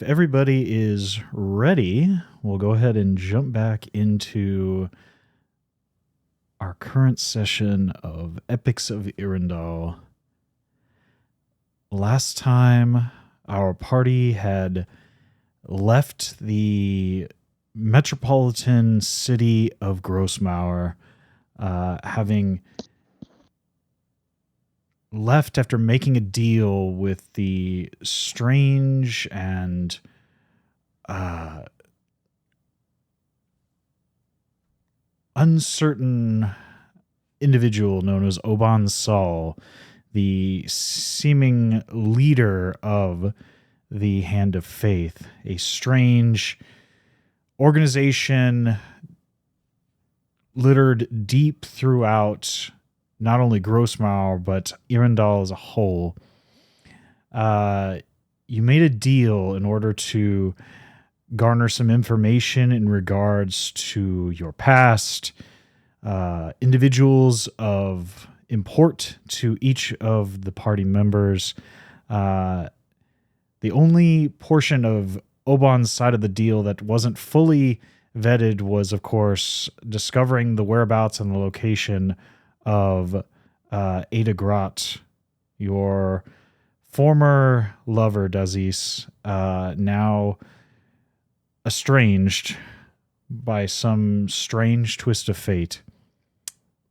If everybody is ready, we'll go ahead and jump back into our current session of Epics of Irindal. Last time, our party had left the metropolitan city of Grossmauer, having left after making a deal with the strange and uncertain individual known as Oban Saul, the seeming leader of the Hand of Faith, a strange organization littered deep throughout not only Grossmauer, but Irindal as a whole. You made a deal in order to garner some information in regards to your past, individuals of import to each of the party members. The only portion of Oban's side of the deal that wasn't fully vetted was, of course, discovering the whereabouts and the location of Ada Grot, your former lover, Dazes, now estranged by some strange twist of fate.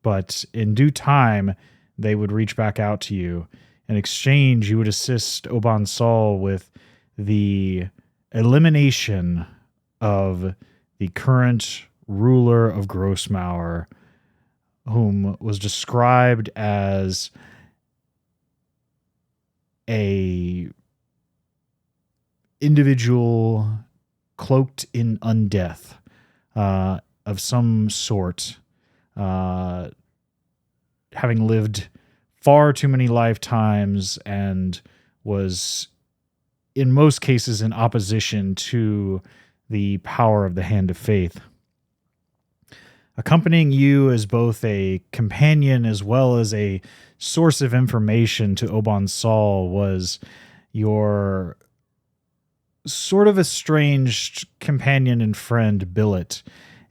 But in due time, they would reach back out to you. In exchange, you would assist Oban Saul with the elimination of the current ruler of Grossmauer, whom was described as a individual cloaked in undeath of some sort, having lived far too many lifetimes and was in most cases in opposition to the power of the Hand of Faith. Accompanying you as both a companion as well as a source of information to Oban Saul was your sort of estranged companion and friend, Billet,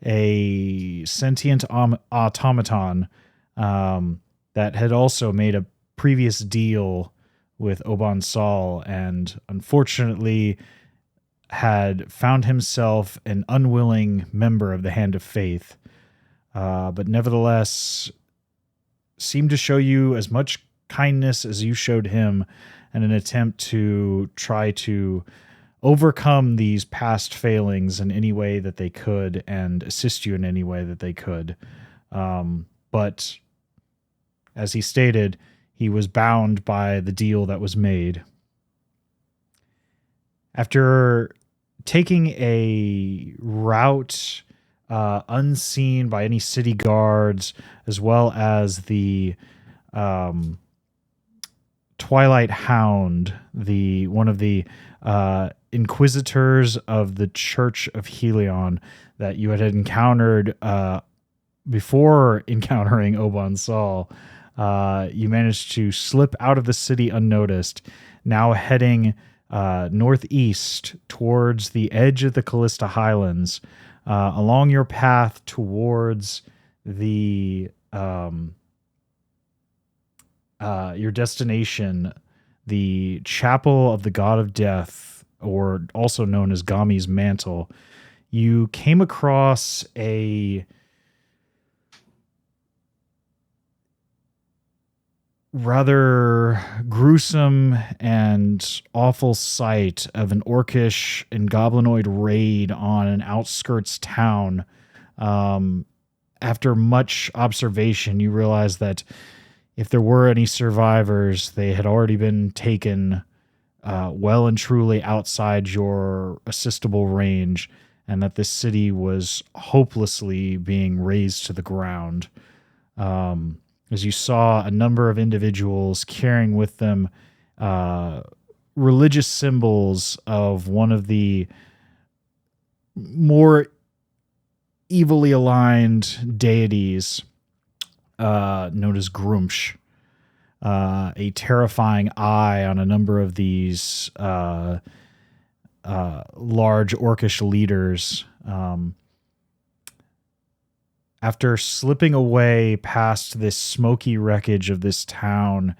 a sentient automaton that had also made a previous deal with Oban Saul and unfortunately had found himself an unwilling member of the Hand of Faith, but nevertheless seemed to show you as much kindness as you showed him in an attempt to try to overcome these past failings in any way that they could and assist you in any way that they could. But as he stated, he was bound by the deal that was made. After taking a route unseen by any city guards, as well as the Twilight Hound, one of the inquisitors of the Church of Helion that you had encountered before encountering Oban Saul, you managed to slip out of the city unnoticed, now heading northeast towards the edge of the Callista Highlands, along your path towards the your destination, the Chapel of the God of Death, or also known as Gami's Mantle. You came across a rather gruesome and awful sight of an orcish and goblinoid raid on an outskirts town. After much observation, you realize that if there were any survivors, they had already been taken well and truly outside your assistable range, and that this city was hopelessly being razed to the ground. As you saw a number of individuals carrying with them religious symbols of one of the more evilly aligned deities known as Grumsh. A terrifying eye on a number of these large orcish leaders. After slipping away past this smoky wreckage of this town,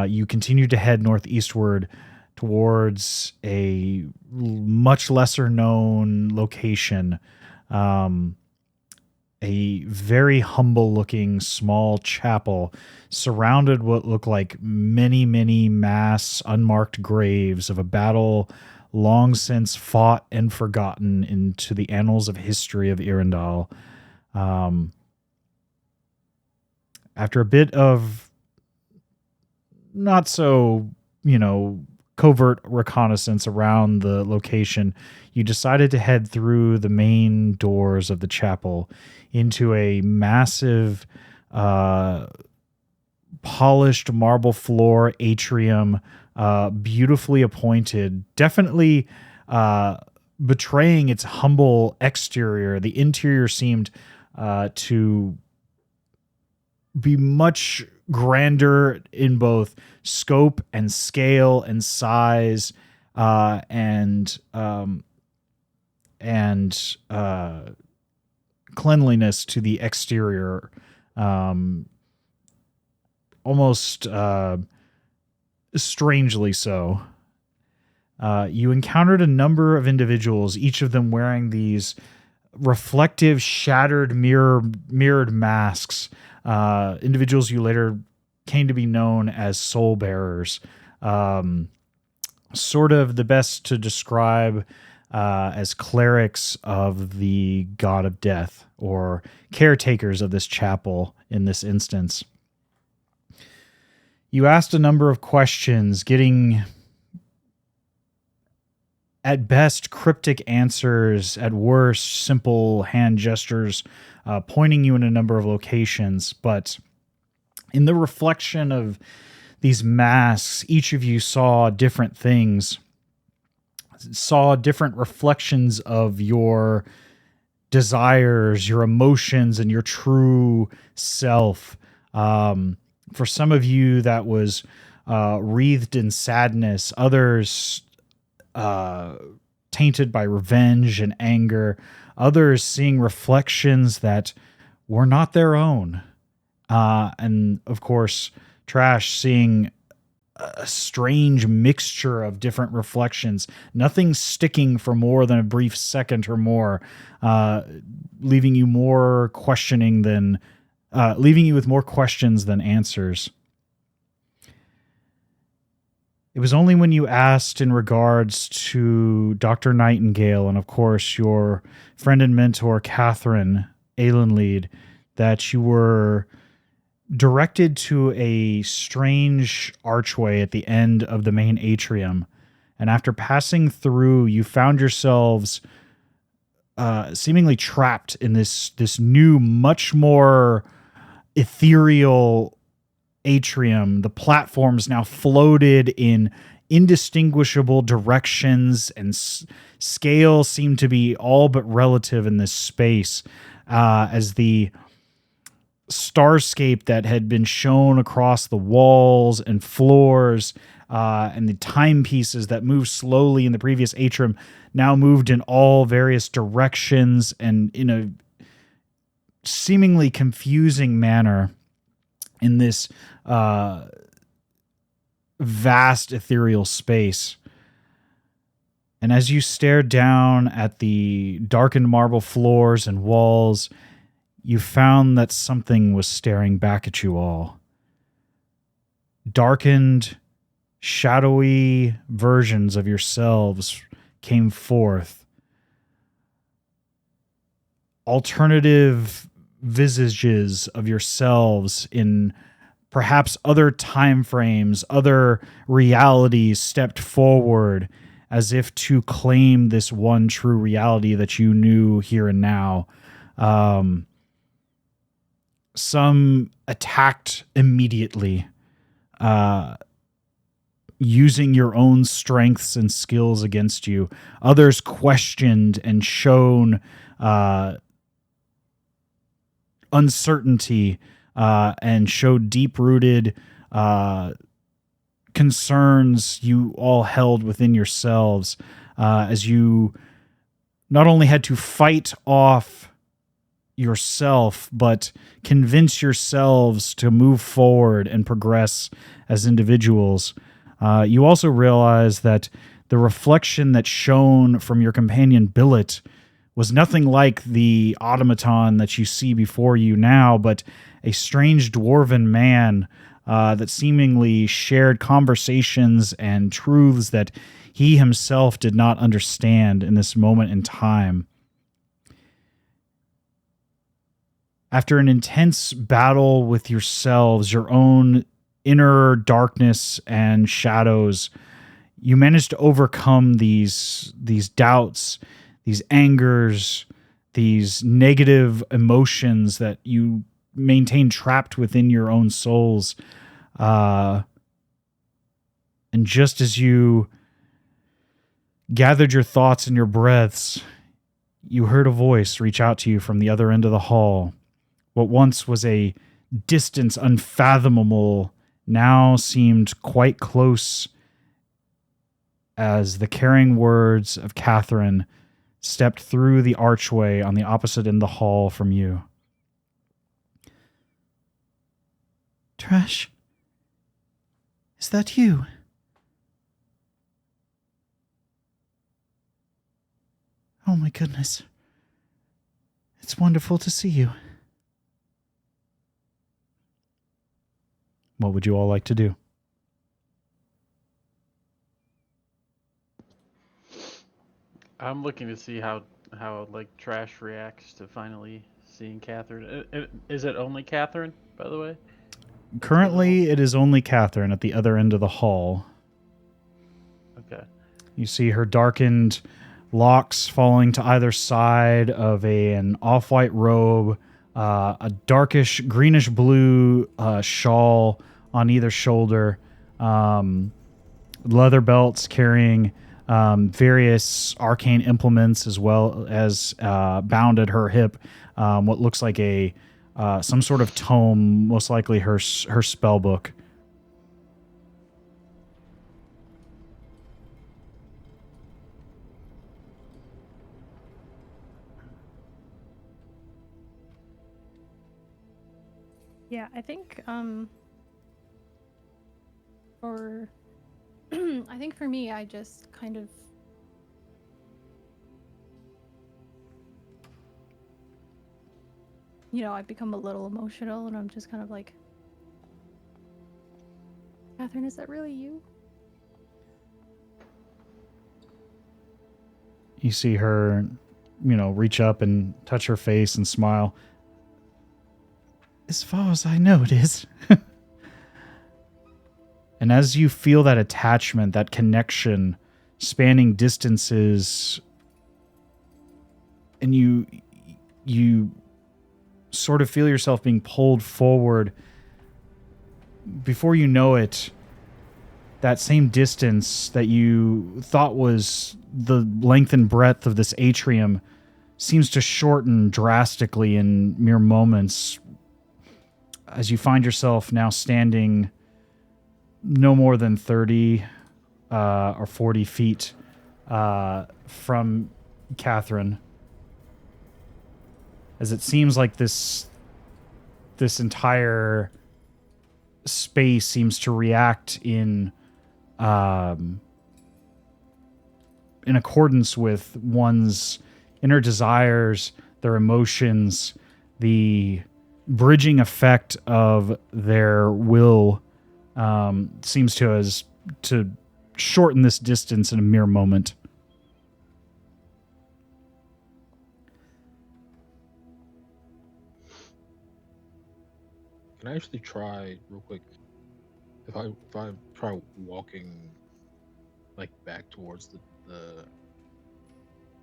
you continue to head northeastward towards a much lesser known location. A very humble looking small chapel surrounded what look like many, many mass unmarked graves of a battle long since fought and forgotten into the annals of history of Irindal. After a bit of not so, covert reconnaissance around the location, you decided to head through the main doors of the chapel into a massive, polished marble floor atrium, beautifully appointed, definitely betraying its humble exterior. The interior seemed to be much grander in both scope and scale and size, and cleanliness to the exterior, almost strangely so. You encountered a number of individuals, each of them wearing these reflective, shattered, mirrored masks. Individuals you later came to be known as soul bearers. Sort of the best to describe as clerics of the god of death, or caretakers of this chapel in this instance. You asked a number of questions, getting at best cryptic answers, at worst simple hand gestures, pointing you in a number of locations. But in the reflection of these masks, each of you saw different things, saw different reflections of your desires, your emotions, and your true self. For some of you, that was wreathed in sadness. Others tainted by revenge and anger. Others seeing reflections that were not their own. And of course, Trash seeing a strange mixture of different reflections, nothing sticking for more than a brief second or more, leaving you more questioning than leaving you with more questions than answers. It was only when you asked in regards to Dr. Nightingale and, of course, your friend and mentor, Catherine Alenlead, that you were directed to a strange archway at the end of the main atrium. And after passing through, you found yourselves seemingly trapped in this new, much more ethereal atrium. The platforms now floated in indistinguishable directions, and scale seemed to be all but relative in this space, as the starscape that had been shown across the walls and floors, and the timepieces that moved slowly in the previous atrium now moved in all various directions and in a seemingly confusing manner in this vast ethereal space. And as you stared down at the darkened marble floors and walls, you found that something was staring back at you all. Darkened, shadowy versions of yourselves came forth. Alternative visages of yourselves in perhaps other time frames, other realities stepped forward as if to claim this one true reality that you knew here and now. Some attacked immediately, using your own strengths and skills against you. Others questioned and shown uncertainty, and showed deep-rooted concerns you all held within yourselves. as you not only had to fight off yourself, but convince yourselves to move forward and progress as individuals. You also realize that the reflection that shone from your companion Billet was nothing like the automaton that you see before you now, but a strange dwarven man that seemingly shared conversations and truths that he himself did not understand in this moment in time. After an intense battle with yourselves, your own inner darkness and shadows, you managed to overcome these doubts, these angers, these negative emotions that you maintain trapped within your own souls. And just as you gathered your thoughts and your breaths, you heard a voice reach out to you from the other end of the hall. What once was a distance unfathomable now seemed quite close, as the caring words of Catherine stepped through the archway on the opposite end of the hall from you. Trash, is that you? Oh my goodness. It's wonderful to see you. What would you all like to do? I'm looking to see how like Trash reacts to finally seeing Catherine. Is it only Catherine, by the way? Currently, it is only Catherine at the other end of the hall. Okay. You see her darkened locks falling to either side of an off-white robe, a darkish greenish blue shawl on either shoulder, leather belts carrying various arcane implements, as well as bound at her hip what looks like a some sort of tome, most likely her spell book. Yeah, I think for I think for me, I just kind of I've become a little emotional, and I'm just kind of like, Catherine, is that really you? You see her, reach up and touch her face and smile. As far as I know, it is. And as you feel that attachment, that connection, spanning distances, and you sort of feel yourself being pulled forward, before you know it, that same distance that you thought was the length and breadth of this atrium seems to shorten drastically in mere moments, as you find yourself now standing no more than 30 or 40 feet from Catherine. As it seems like this entire space seems to react in accordance with one's inner desires, their emotions, the bridging effect of their will seems to shorten this distance in a mere moment. Can I actually try real quick? If I try walking like back towards the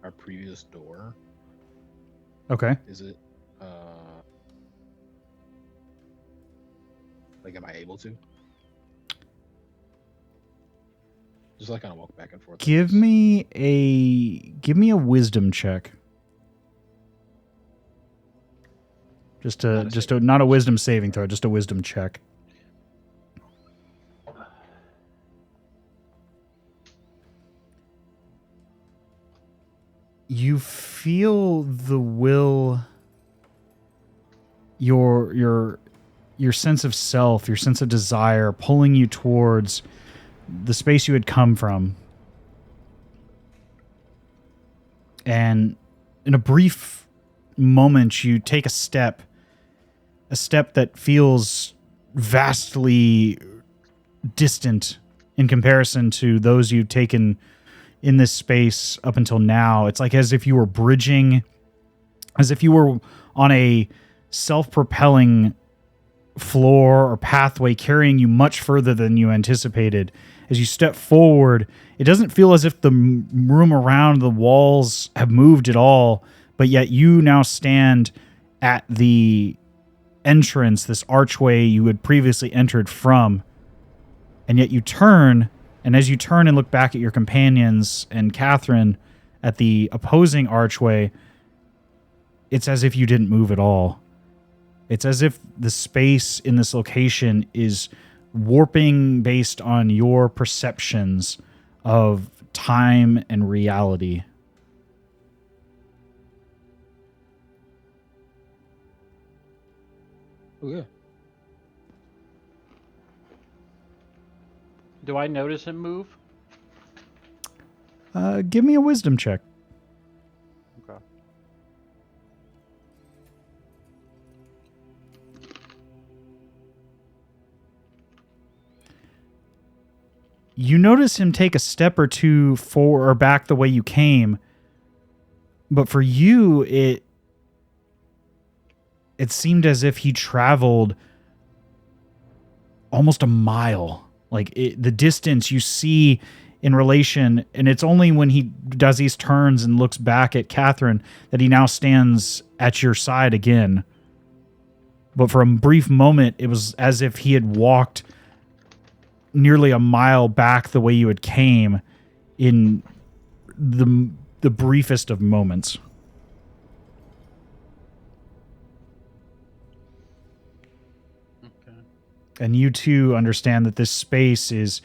our previous door. Okay. Is it like, am I able to? Just like kind of walk back and forth. Give me a wisdom check. Just not a wisdom saving throw, just a wisdom check. you feel the will, your sense of self, your sense of desire pulling you towards the space you had come from. And in a brief moment, you take a step that feels vastly distant in comparison to those you've taken in this space up until now. It's like as if you were bridging, as if you were on a self-propelling floor or pathway carrying you much further than you anticipated. As you step forward, it doesn't feel as if the room around the walls have moved at all, but yet you now stand at the entrance, this archway you had previously entered from, and yet you turn, and as you turn and look back at your companions and Catherine at the opposing archway, it's as if you didn't move at all. It's as if the space in this location is warping based on your perceptions of time and reality. Oh, yeah. Do I notice him move? Give me a wisdom check. Okay. You notice him take a step or two forward or back the way you came, but for you, it seemed as if he traveled almost a mile. Like the distance you see in relation, and it's only when he does these turns and looks back at Catherine that he now stands at your side again. But for a brief moment, it was as if he had walked nearly a mile back the way you had came in the briefest of moments. Okay. And you too understand that this space is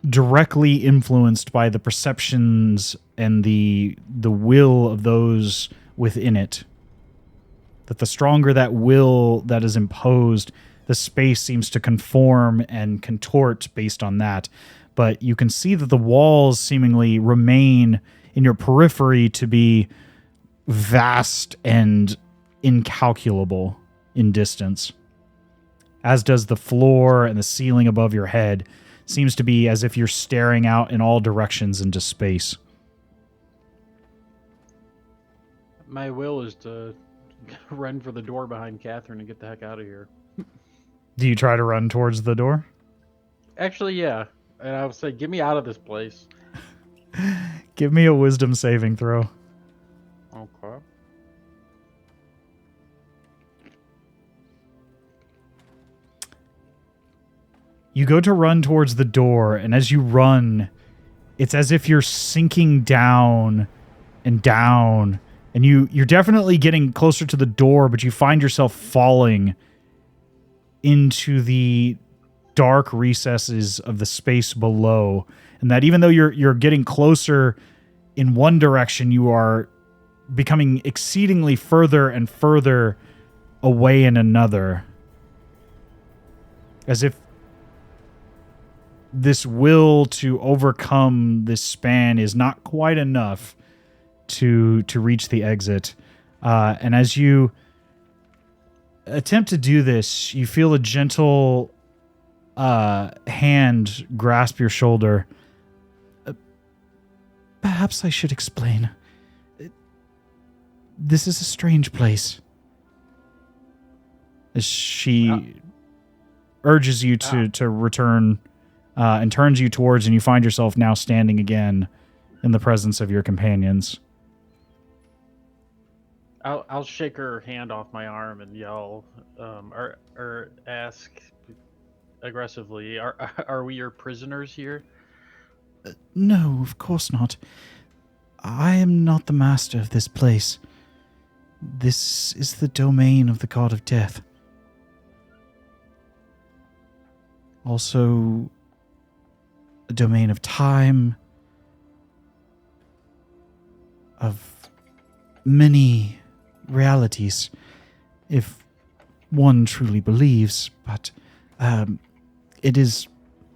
directly influenced by the perceptions and the will of those within it. That the stronger that will that is imposed, the space seems to conform and contort based on that. But you can see that the walls seemingly remain in your periphery to be vast and incalculable in distance. As does the floor and the ceiling above your head. Seems to be as if you're staring out in all directions into space. My will is to run for the door behind Catherine and get the heck out of here. Do you try to run towards the door? Actually, yeah. And I would say, get me out of this place. Give me a wisdom saving throw. Okay. You go to run towards the door, and as you run, it's as if you're sinking down and down, and you're definitely getting closer to the door, but you find yourself falling into the dark recesses of the space below, and that even though you're getting closer in one direction, you are becoming exceedingly further and further away in another, as if this will to overcome this span is not quite enough to reach the exit. And as you attempt to do this, you feel a gentle hand grasp your shoulder. Perhaps I should explain. This is a strange place. As she urges you to return and turns you towards, and you find yourself now standing again in the presence of your companions. I'll shake her hand off my arm and yell, or ask aggressively, are we your prisoners here? No, of course not. I am not the master of this place. This is the domain of the god of death. Also, a domain of time. of many realities, if one truly believes, but it is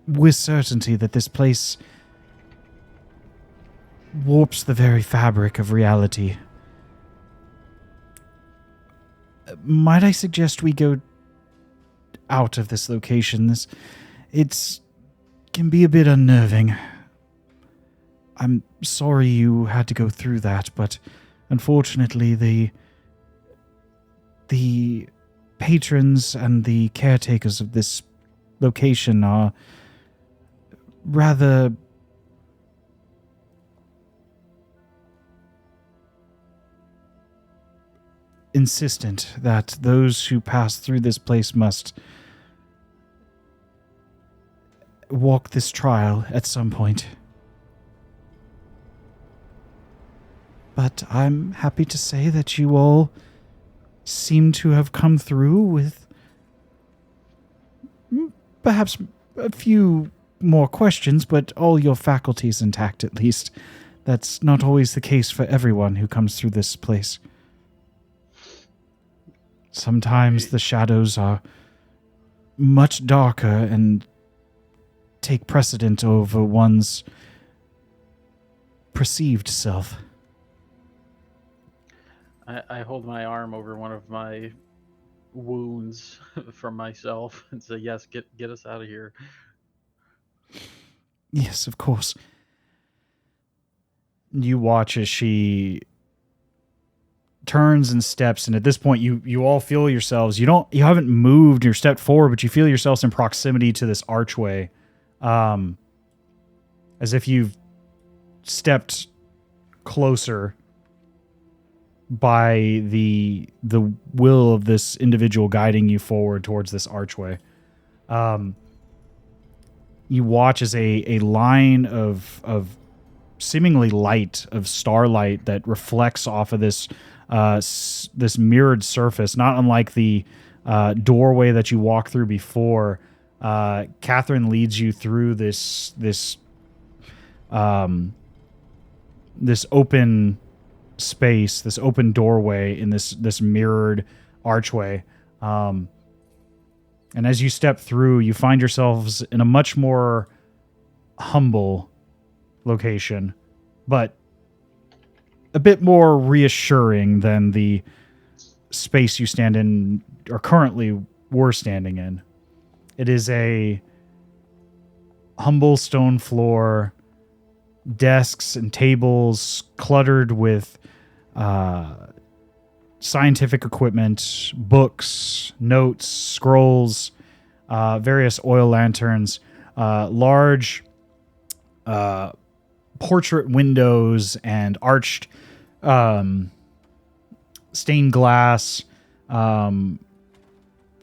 with certainty that this place warps the very fabric of reality. Might I suggest we go out of this location? It can be a bit unnerving. I'm sorry you had to go through that, but unfortunately the patrons and the caretakers of this location are rather insistent that those who pass through this place must walk this trial at some point. But I'm happy to say that you all seem to have come through with perhaps a few more questions, but all your faculties intact at least. That's not always the case for everyone who comes through this place. Sometimes the shadows are much darker and take precedent over one's perceived self. I hold my arm over one of my wounds from myself and say, yes, get us out of here. Yes, of course. You watch as she turns and steps, and at this point you all feel yourselves, you haven't moved or stepped forward, but you feel yourselves in proximity to this archway, as if you've stepped closer by the will of this individual guiding you forward towards this archway. You watch as a line of seemingly light, of starlight that reflects off of this this mirrored surface, not unlike the doorway that you walked through before. Catherine leads you through this open space, this open doorway in this mirrored archway. And as you step through, you find yourselves in a much more humble location, but a bit more reassuring than the space you stand in, or currently were standing in. It is a humble stone floor, desks and tables cluttered with scientific equipment, books, notes, scrolls, various oil lanterns, large portrait windows and arched stained glass,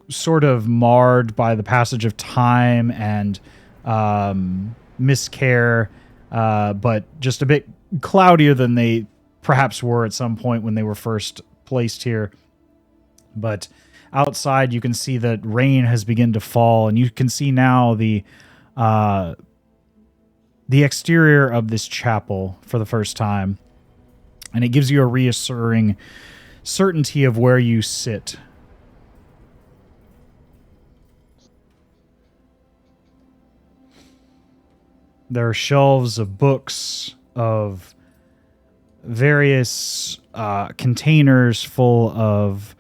sort of marred by the passage of time and miscare, but just a bit cloudier than they perhaps were at some point when they were first placed here. But outside you can see that rain has begun to fall, and you can see now the exterior of this chapel for the first time, and it gives you a reassuring certainty of where you sit. There are shelves of books, of various containers full of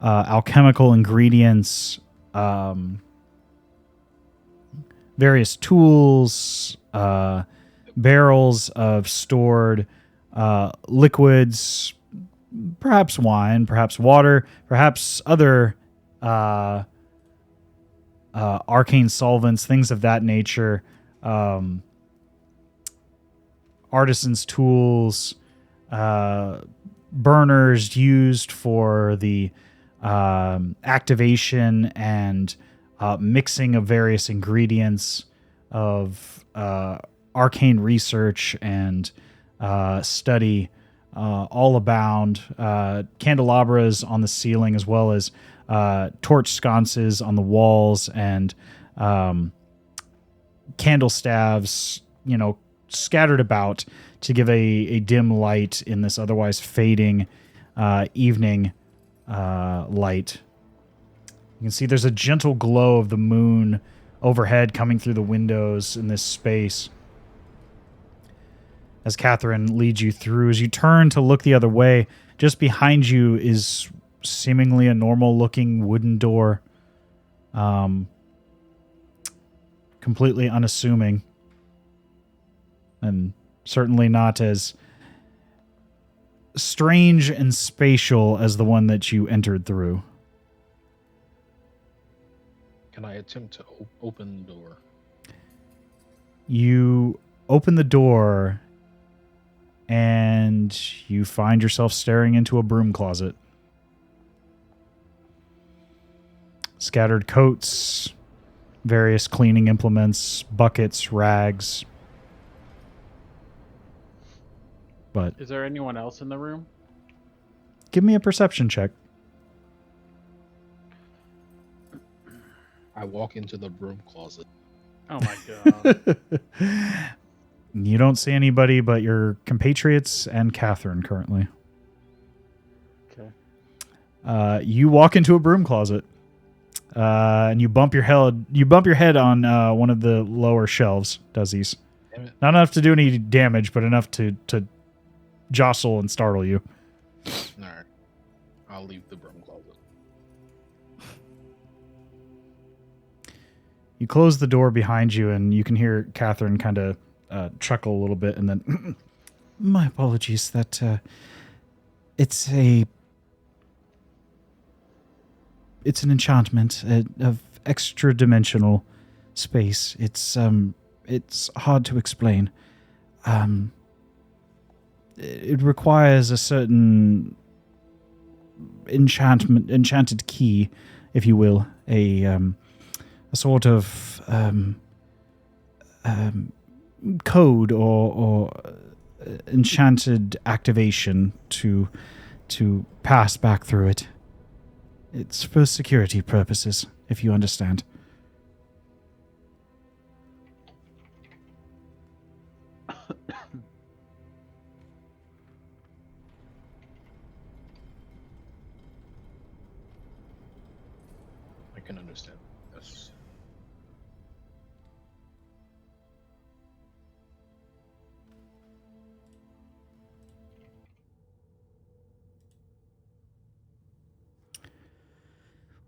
alchemical ingredients, various tools, barrels of stored liquids, perhaps wine, perhaps water, perhaps other arcane solvents, things of that nature. Artisans' tools, burners used for the activation and mixing of various ingredients, of arcane research and study, all abound. Candelabras on the ceiling, as well as torch sconces on the walls, and candle staves, scattered about to give a dim light in this otherwise fading evening light. You can see there's a gentle glow of the moon overhead coming through the windows in this space. As Catherine leads you through, as you turn to look the other way, just behind you is seemingly a normal-looking wooden door. Completely unassuming. And certainly not as strange and spatial as the one that you entered through. Can I attempt to open the door? You open the door, and you find yourself staring into a broom closet. Scattered coats, various cleaning implements, buckets, rags. But Is there anyone else in the room? give me a perception check. I walk into the broom closet. Oh my god. You don't see anybody but your compatriots and Catherine currently. Okay. You walk into a broom closet, and you bump your head. You bump your head on one of the lower shelves. Dazes. Damn it. Not enough to do any damage, but enough to jostle and startle you. All right. I'll leave the broom closet. You close the door behind you, and you can hear Catherine kind of chuckle a little bit, and then, My apologies. That it's an enchantment of extra-dimensional space. It's hard to explain. It requires a certain enchanted key, if you will, a sort of code or enchanted activation to pass back through it. It's for security purposes, if you understand. I can understand. Yes.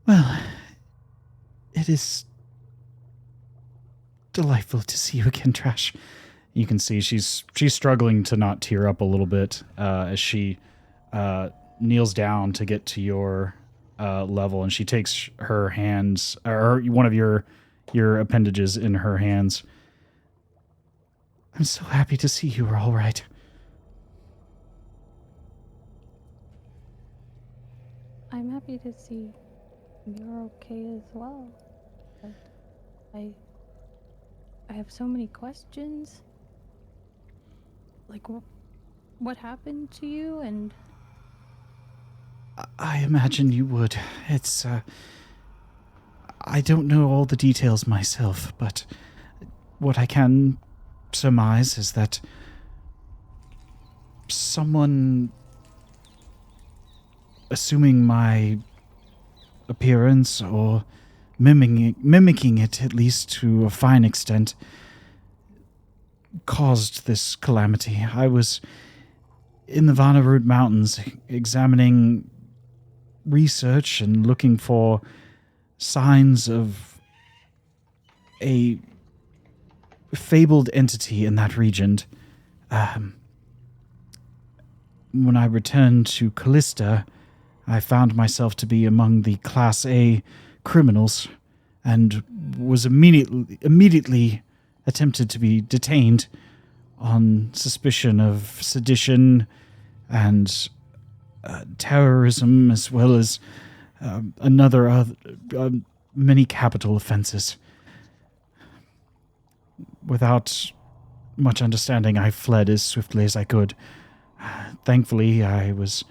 Well, it is delightful to see you again, Trash. you can see she's struggling to not tear up a little bit as she kneels down to get to your level, and she takes her hands, or one of your appendages in her hands. I'm so happy to see you are all right. I'm happy to see you're okay as well. But I have so many questions. Like, what happened to you? And I imagine you would. It's, I don't know all the details myself, but what I can surmise is that someone assuming my appearance or mimicking it, at least to a fine extent, caused this calamity. I was in the Vanarud Mountains examining research and looking for signs of a fabled entity in that region. When I returned to Callista, I found myself to be among the Class A criminals and was immediately attempted to be detained on suspicion of sedition and terrorism, as well as many capital offenses. Without much understanding, I fled as swiftly as I could. Thankfully, I was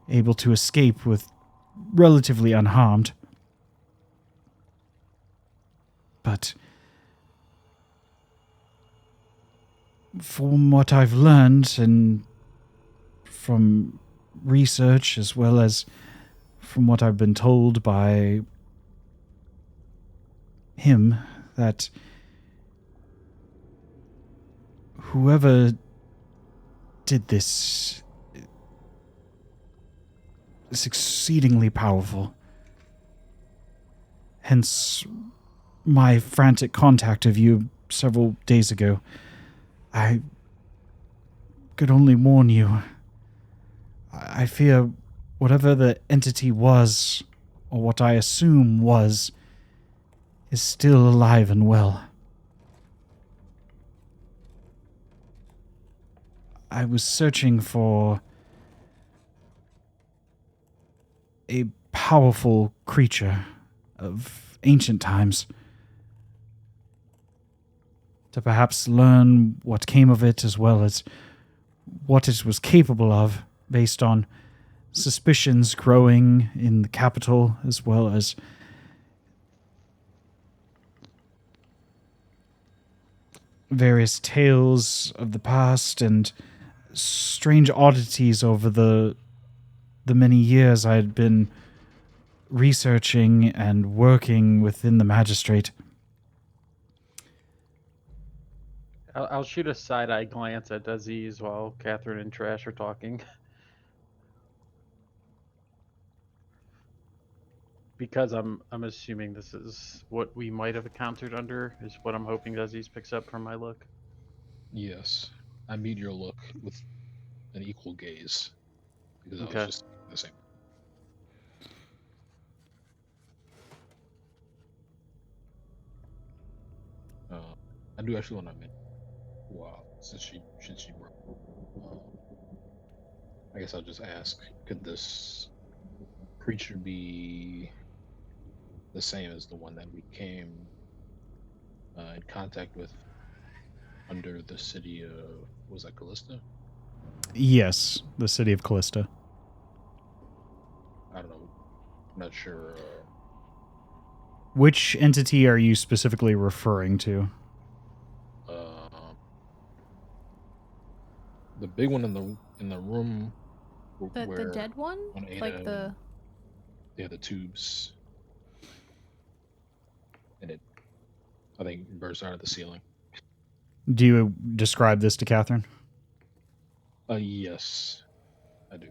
able to escape with relatively unharmed. But from what I've learned and from research, as well as from what I've been told by him, that whoever did this is exceedingly powerful. Hence my frantic contact of you several days ago. I could only warn you. I fear whatever the entity was, or what I assume was, is still alive and well. I was searching for a powerful creature of ancient times to perhaps learn what came of it, as well as what it was capable of, based on suspicions growing in the capital, as well as various tales of the past and strange oddities over the many years I had been researching and working within the magistrate. I'll shoot a side-eye glance at Dazes while Catherine and Trash are talking. Because I'm assuming this is what we might have encountered under, is what I'm hoping Dazes picks up from my look. Yes, I meet your look with an equal gaze because I was just the same. I do actually want to mention, wow, since she I guess I'll just ask, could this creature be the same as the one that we came in contact with under the city of, was that Callista? Yes, the city of Callista. I don't know. I'm not sure. Which entity are you specifically referring to? The big one in the room. The dead one? Like the... Yeah, the tubes. And it, I think, bursts out of the ceiling. Do you describe this to Catherine? Yes, I do.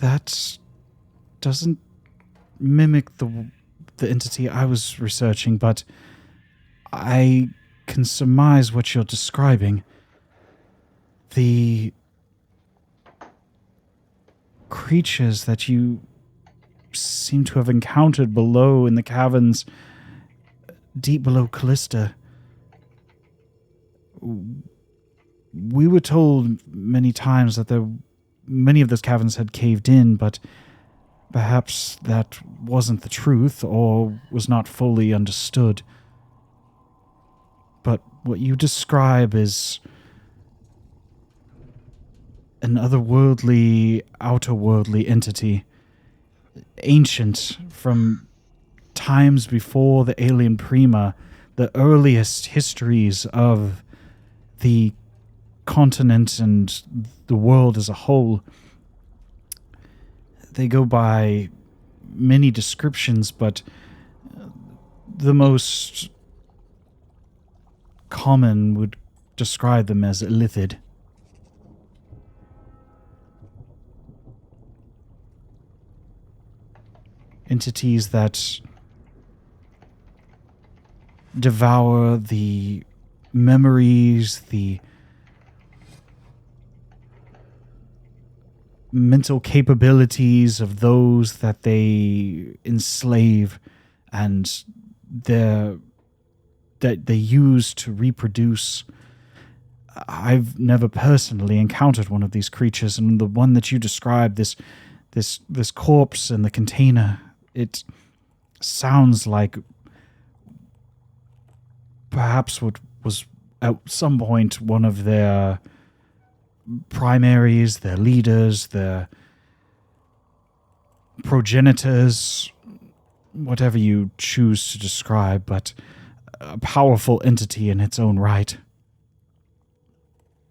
That doesn't mimic the entity I was researching, but I can surmise what you're describing. The creatures that you seem to have encountered below in the caverns, deep below Callista. We were told many times that many of those caverns had caved in, but perhaps that wasn't the truth or was not fully understood. But what you describe is an otherworldly, outerworldly entity, ancient from times before the alien Prima, the earliest histories of the continent and the world as a whole. They go by many descriptions, but the most common would describe them as illithid. Entities that devour the memories, the mental capabilities of those that they enslave and that they use to reproduce. I've never personally encountered one of these creatures, and the one that you described, this corpse in the container, it sounds like perhaps what was at some point one of their primaries, their leaders, their progenitors, whatever you choose to describe, but a powerful entity in its own right.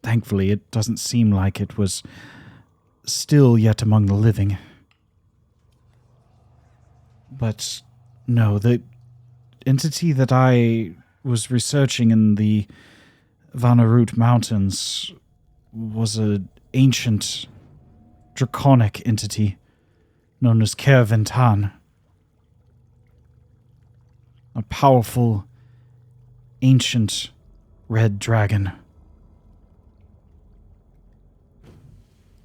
thankfully, it doesn't seem like it was still yet among the living. But no, the entity that I was researching in the Vanarut Mountains was an ancient draconic entity known as Kerventan. A powerful, ancient red dragon.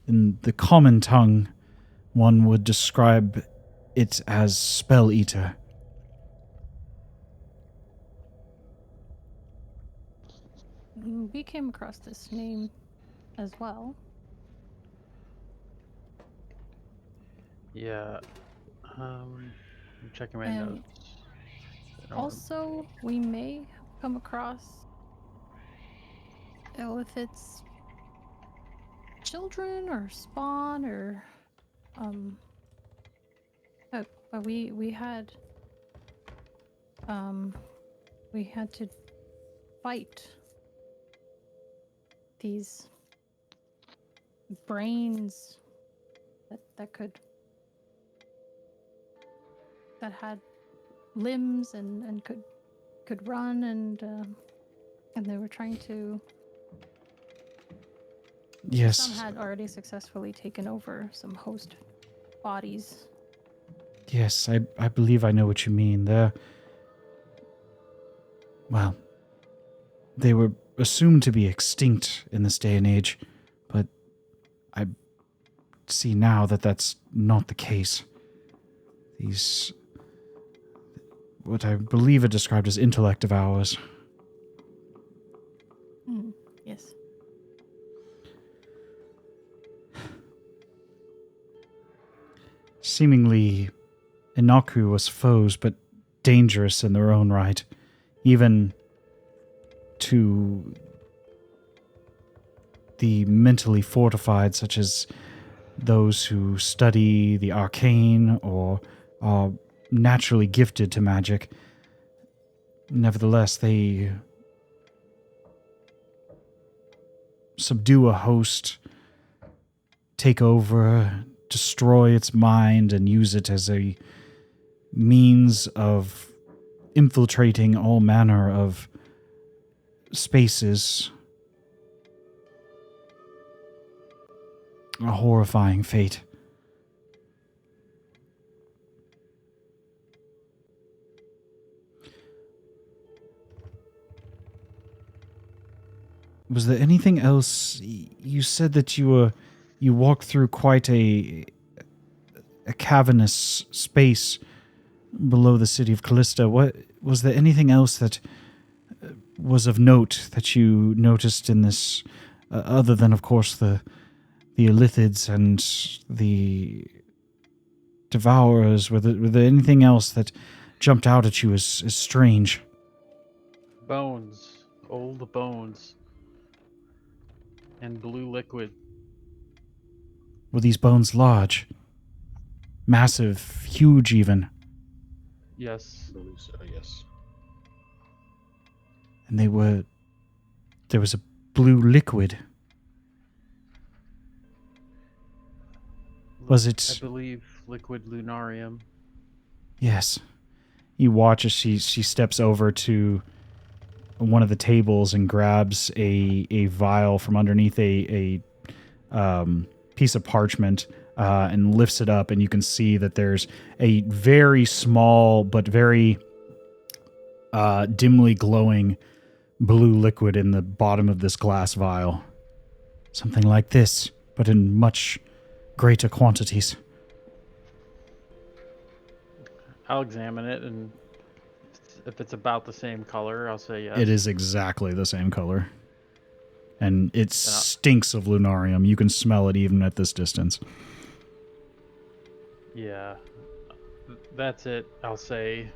In the common tongue, one would describe it as Spell Eater. We came across this name as well. Yeah. I'm checking my And notes. also, we may have come across if it's children or spawn or but we had to fight these brains that had limbs and could run and they were trying to. Yes. Some had already successfully taken over some host bodies. Yes, I believe I know what you mean. They were assumed to be extinct in this day and age, but I see now that that's not the case. These, what I believe are described as intellect devourers. Yes. Seemingly innocuous foes, but dangerous in their own right, even to the mentally fortified, such as those who study the arcane or are naturally gifted to magic. Nevertheless, they subdue a host, take over, destroy its mind, and use it as a means of infiltrating all manner of spaces. A horrifying fate. Was there anything else? You said that you walked through quite a cavernous space below the city of Callista. What was there anything else that was of note that you noticed in this, other than, of course, the Illithids and the Devourers? Were there anything else that jumped out at you as strange? Bones. Old bones. And blue liquid. Were these bones large? Massive, huge even? Yes. I believe so, yes. And there was a blue liquid. Was it? I believe liquid lunarium. Yes. You watch as she steps over to one of the tables and grabs a vial from underneath a piece of parchment and lifts it up, and you can see that there's a very small but very dimly glowing blue liquid in the bottom of this glass vial. Something like this, but in much greater quantities. I'll examine it, and if it's about the same color, I'll say yes. It is exactly the same color. And it stinks of lunarium. You can smell it even at this distance. Yeah. That's it, I'll say,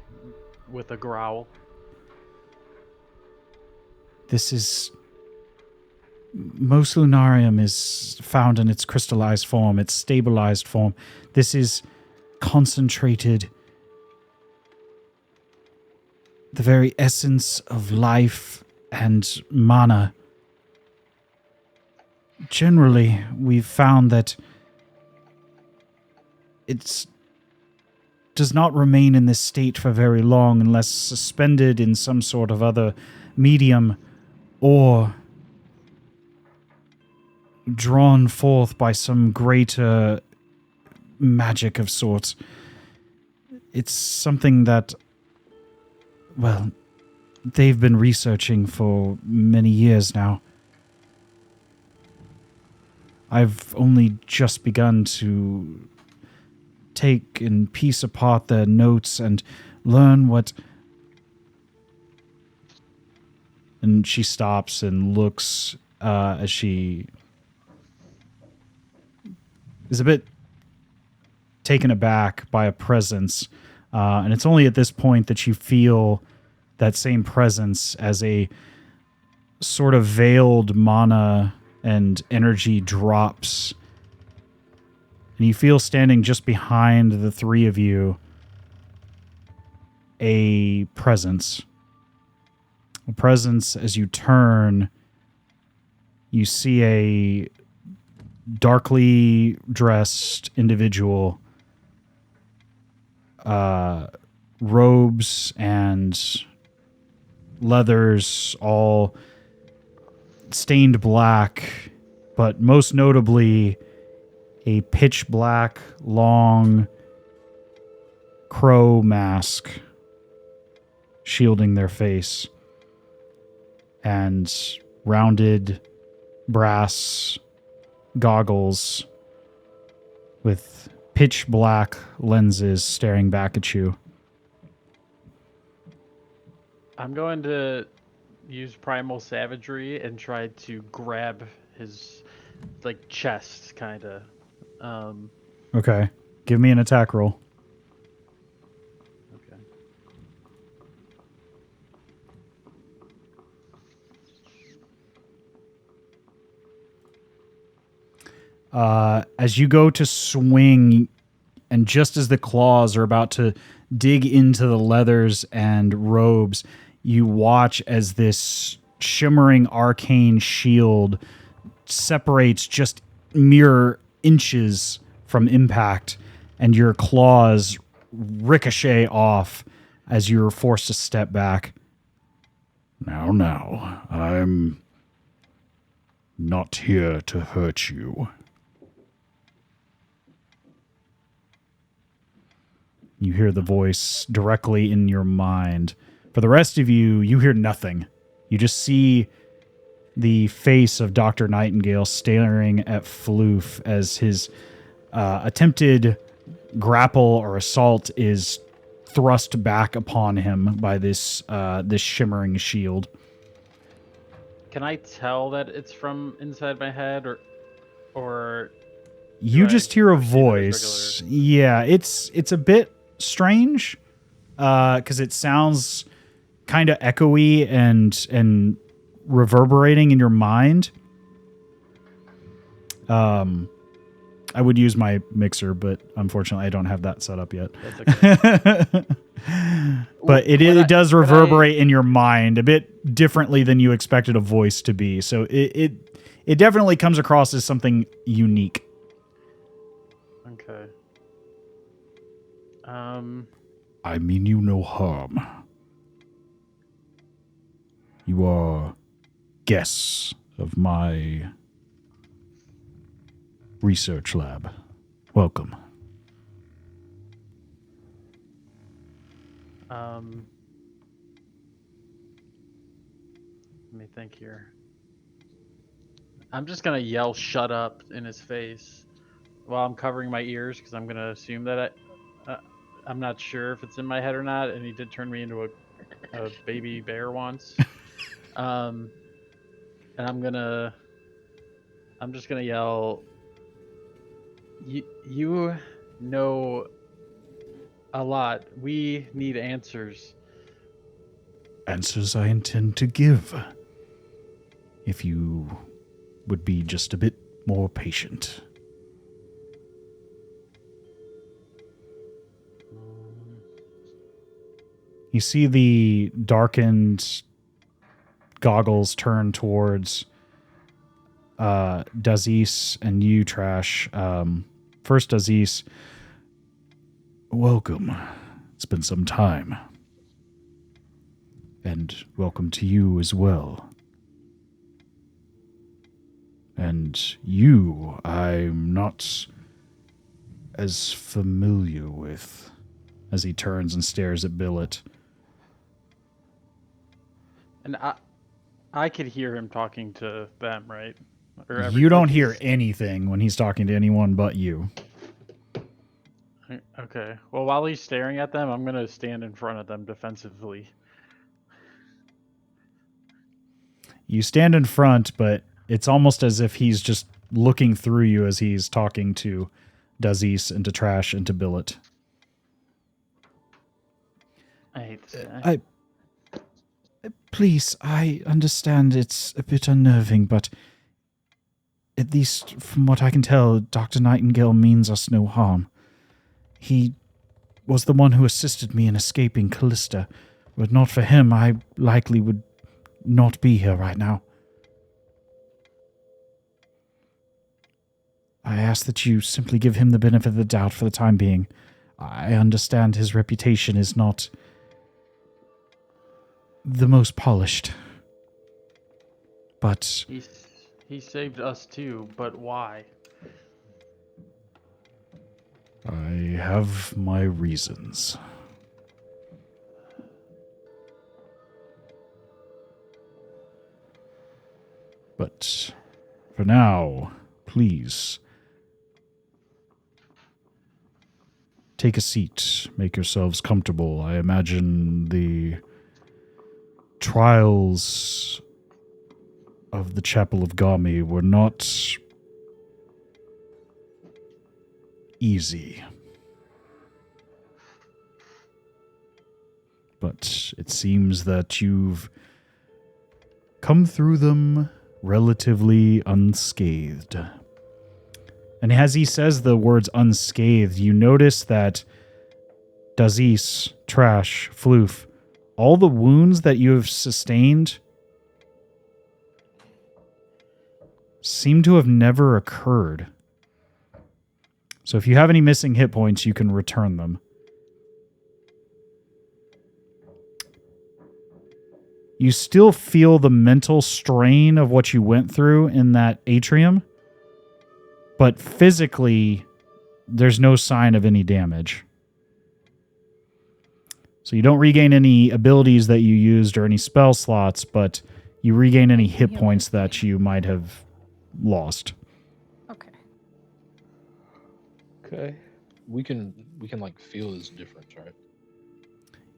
with a growl. This is... Most lunarium is found in its crystallized form, its stabilized form. This is concentrated... the very essence of life and mana. generally, we've found that it does not remain in this state for very long unless suspended in some sort of other medium or drawn forth by some greater magic of sorts. It's something that, well, they've been researching for many years now. I've only just begun to take and piece apart their notes and learn what... And she stops and looks as she is a bit taken aback by a presence. And it's only at this point that you feel that same presence as a sort of veiled mana and energy drops. And you feel standing just behind the three of you a presence. A presence, as you turn, you see a darkly dressed individual, robes and leathers all stained black, but most notably a pitch black, long crow mask shielding their face, and rounded brass goggles with pitch black lenses staring back at you. I'm going to use primal savagery and try to grab his like chest, kind of. Okay. Give me an attack roll. Okay. As you go to swing, and just as the claws are about to dig into the leathers and robes, you watch as this shimmering arcane shield separates just mere inches from impact, and your claws ricochet off as you're forced to step back. Now, I'm not here to hurt you. You hear the voice directly in your mind. For the rest of you, you hear nothing. You just see the face of Dr. Nightingale staring at Floof as his attempted grapple or assault is thrust back upon him by this shimmering shield. Can I tell that it's from inside my head, or you just hear a perceive it as voice? Yeah, it's a bit strange because it sounds kind of echoey and reverberating in your mind. I would use my mixer, but unfortunately I don't have that set up yet. That's okay. But it does reverberate in your mind a bit differently than you expected a voice to be. So it definitely comes across as something unique. Okay. I mean you no harm. You are guests of my research lab. Welcome. Let me think here. I'm just gonna yell "shut up" in his face while I'm covering my ears, because I'm gonna assume that I'm not sure if it's in my head or not, and he did turn me into a baby bear once. And I'm just gonna yell, you know a lot. We need answers. Answers I intend to give. If you would be just a bit more patient. You see the darkened goggles turn towards Dazes and you, Trash. First, Dazes, welcome. It's been some time. And welcome to you as well. And you, I'm not as familiar with, as he turns and stares at Billet. And I could hear him talking to them, right? You don't hear anything when he's talking to anyone but you. Okay. Well, while he's staring at them, I'm going to stand in front of them defensively. You stand in front, but it's almost as if he's just looking through you as he's talking to Dazes and to Trash and to Billet. I hate this guy. Please, I understand it's a bit unnerving, but at least from what I can tell, Dr. Nightingale means us no harm. He was the one who assisted me in escaping Callista. Were it not for him, I likely would not be here right now. I ask that you simply give him the benefit of the doubt for the time being. I understand his reputation is not the most polished. But He saved us too, but why? I have my reasons. But for now, please, take a seat. Make yourselves comfortable. I imagine the trials of the Chapel of Gami were not easy. But it seems that you've come through them relatively unscathed. And as he says the words unscathed, you notice that Dazes, Trash, Floof, all the wounds that you have sustained seem to have never occurred. So if you have any missing hit points, you can return them. You still feel the mental strain of what you went through in that atrium, but physically, there's no sign of any damage. So you don't regain any abilities that you used or any spell slots, but you regain any hit points that you might have lost. Okay. Okay. We can like feel his difference, right?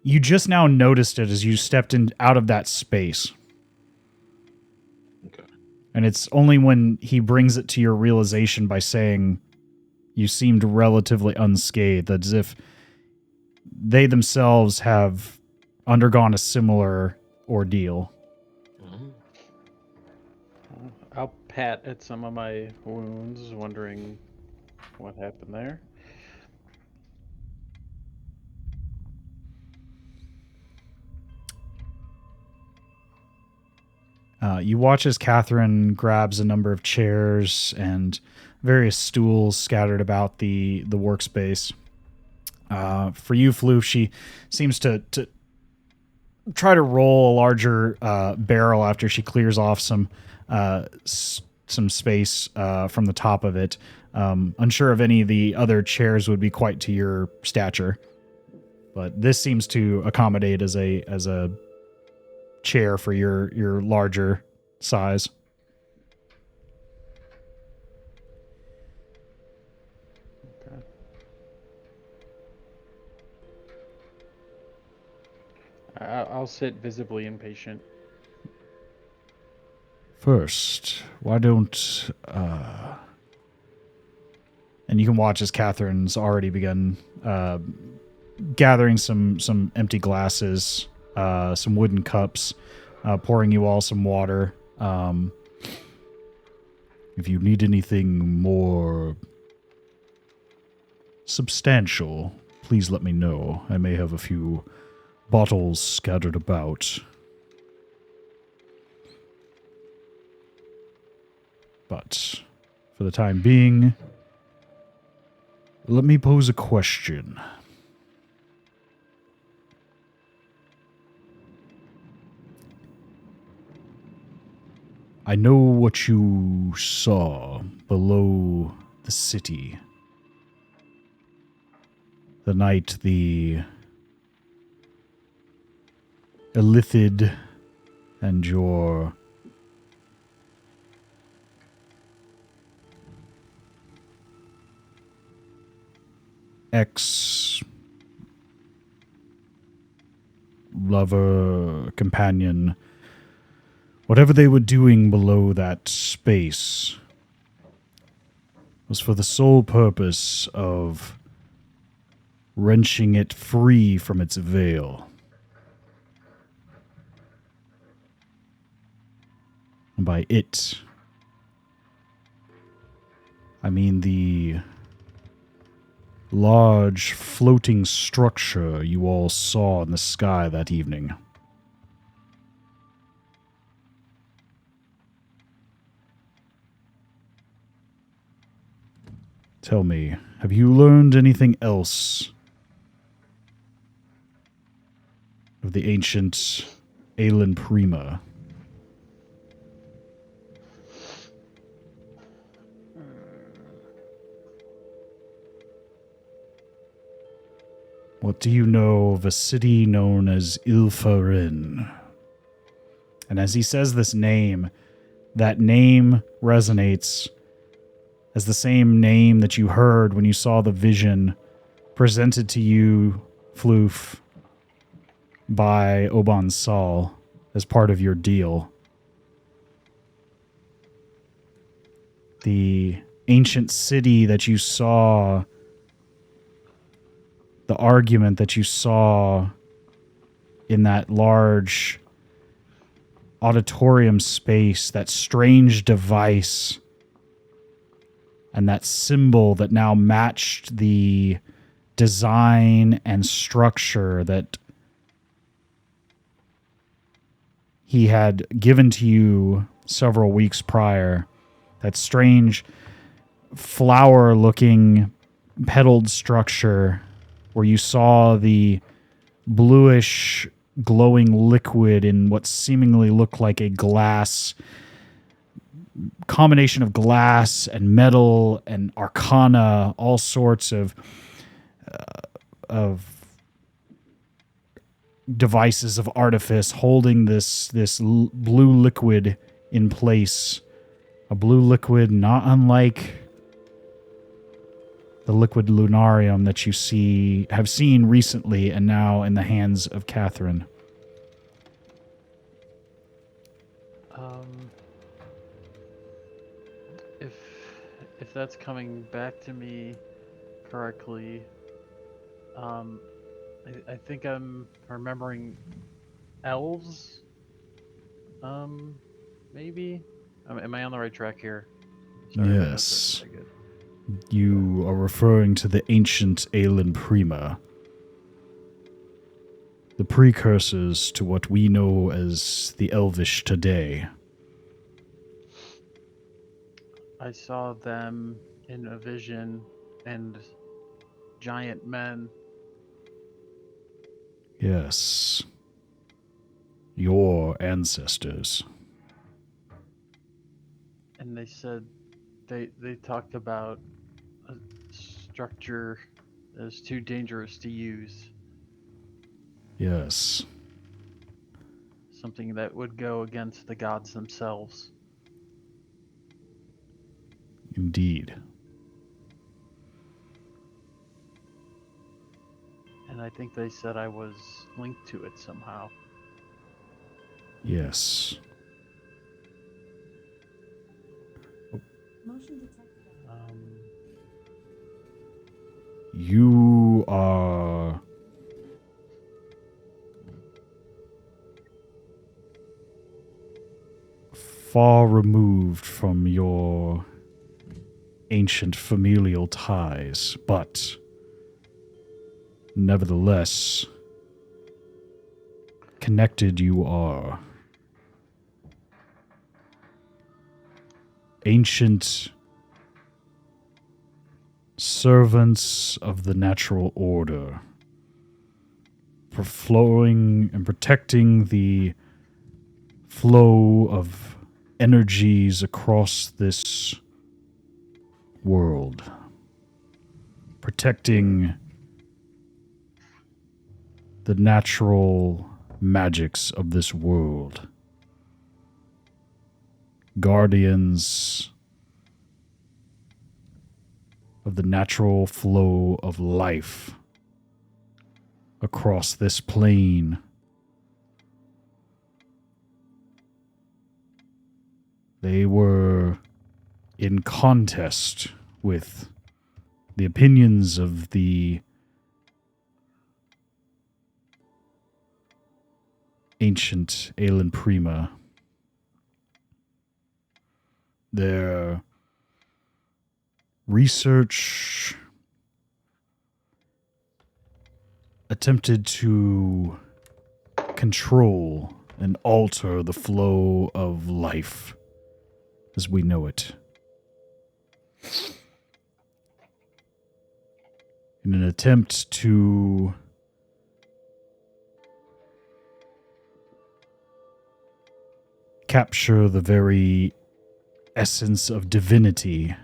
You just now noticed it as you stepped in out of that space. Okay. And it's only when he brings it to your realization by saying you seemed relatively unscathed, as if they themselves have undergone a similar ordeal. Mm-hmm. I'll pat at some of my wounds, wondering what happened there. You watch as Catherine grabs a number of chairs and various stools scattered about the workspace. For you, Floof, she seems to try to roll a larger barrel after she clears off some space from the top of it. Unsure if any of the other chairs would be quite to your stature, but this seems to accommodate as a chair for your larger size. Okay. I'll sit visibly impatient. First, why don't... And you can watch as Catherine's already begun gathering some empty glasses, some wooden cups, pouring you all some water. If you need anything more substantial, please let me know. I may have a few bottles scattered about. But for the time being, let me pose a question. I know what you saw below the city. The night the Illithid and your ex-lover, companion, whatever they were doing below that space was for the sole purpose of wrenching it free from its veil. And by it, I mean the large floating structure you all saw in the sky that evening. Tell me, have you learned anything else of the ancient Aelin Prima? What do you know of a city known as Ilfarin? And as he says this name, that name resonates as the same name that you heard when you saw the vision presented to you, Floof, by Oban Sol as part of your deal. The ancient city that you saw, the argument that you saw in that large auditorium space, that strange device, and that symbol that now matched the design and structure that he had given to you several weeks prior. That strange flower-looking petaled structure where you saw the bluish glowing liquid in what seemingly looked like a glass, combination of glass and metal and arcana, all sorts of devices of artifice holding this blue liquid in place. A blue liquid not unlike the liquid lunarium that you have seen recently and now in the hands of Catherine. If that's coming back to me correctly, I think I'm remembering elves. Maybe. Am I on the right track here? Sorry, Yes. You are referring to the ancient Aelin Prima, the precursors to what we know as the Elvish today. I saw them in a vision and giant men. Yes. Your ancestors. And they said they talked about a structure that is too dangerous to use. Yes. Something that would go against the gods themselves. Indeed. And I think they said I was linked to it somehow. Yes. Motion detected. You are far removed from your ancient familial ties, but nevertheless, connected you are. ancient servants of the natural order for flowing and protecting the flow of energies across this world. Protecting the natural magics of this world. Guardians of the natural flow of life across this plane. They were in contest with the opinions of the ancient Aelin Prima. Their research attempted to control and alter the flow of life as we know it. In an attempt to capture the very essence of divinity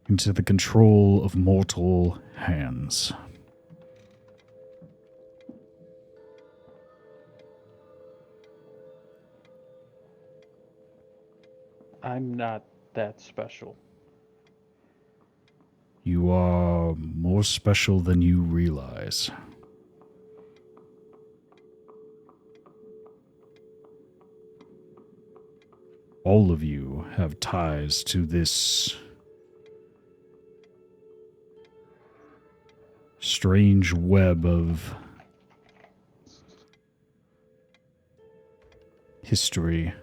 into the control of mortal hands. I'm not that special. You are more special than you realize. All of you have ties to this strange web of history.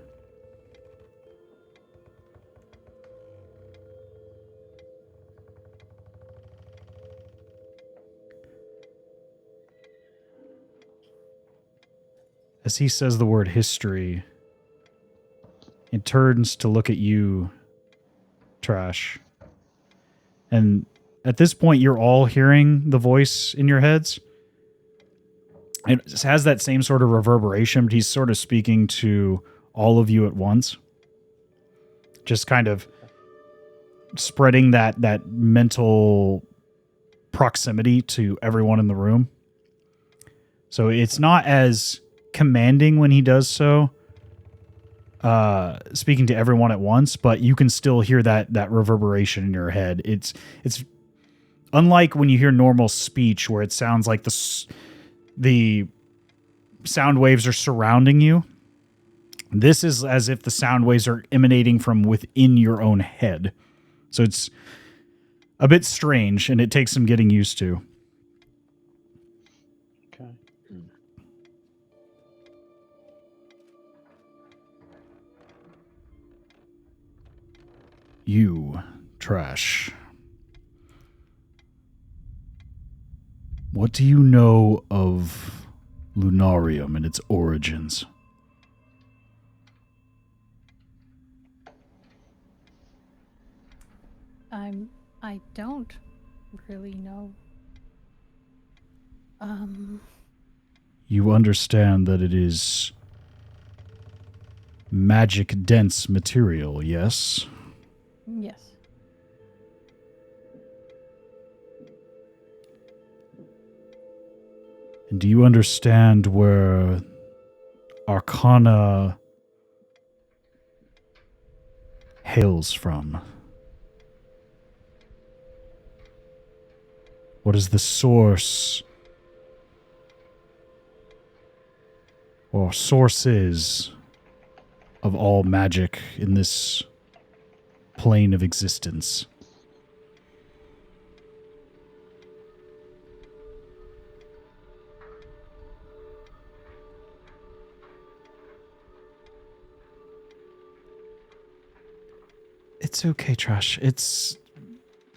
As he says the word history, it turns to look at you, Trash. And at this point, you're all hearing the voice in your heads. It has that same sort of reverberation, but he's sort of speaking to all of you at once. Just kind of spreading that mental proximity to everyone in the room. So it's not as commanding when he does so, speaking to everyone at once, but you can still hear that reverberation in your head. It's unlike when you hear normal speech where it sounds like the sound waves are surrounding you. This is as if the sound waves are emanating from within your own head. So it's a bit strange, and it takes some getting used to. Okay. You, Trash. What do you know of Lunarium and its origins? I don't really know. You understand that it is magic dense material, yes? Yes. And do you understand where Arcana hails from? What is the source or sources of all magic in this plane of existence? It's okay, Trash. It's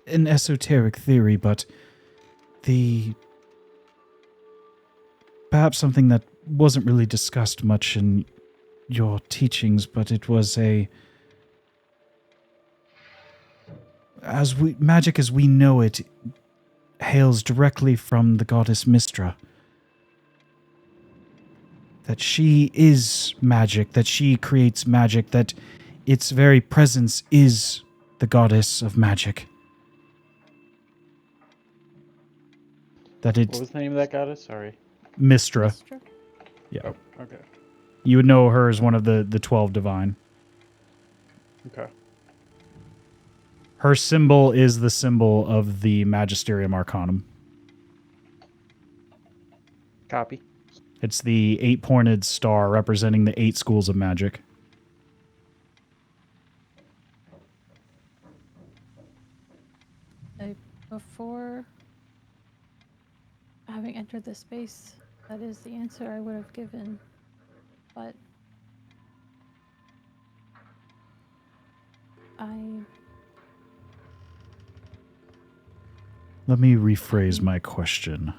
an esoteric theory, but perhaps something that wasn't really discussed much in your teachings, but it was magic as we know it hails directly from the goddess Mystra. That she is magic, that she creates magic, that its very presence is the goddess of magic. That What it's was the name of that goddess? Sorry. Mystra. Extra. Yeah. Oh, okay. You would know her as one of the 12 divine. Okay. Her symbol is the symbol of the Magisterium Arcanum. Copy. It's the 8-pointed star representing the 8 schools of magic. Before having entered the space, that is the answer I would have given. But Let me rephrase my question.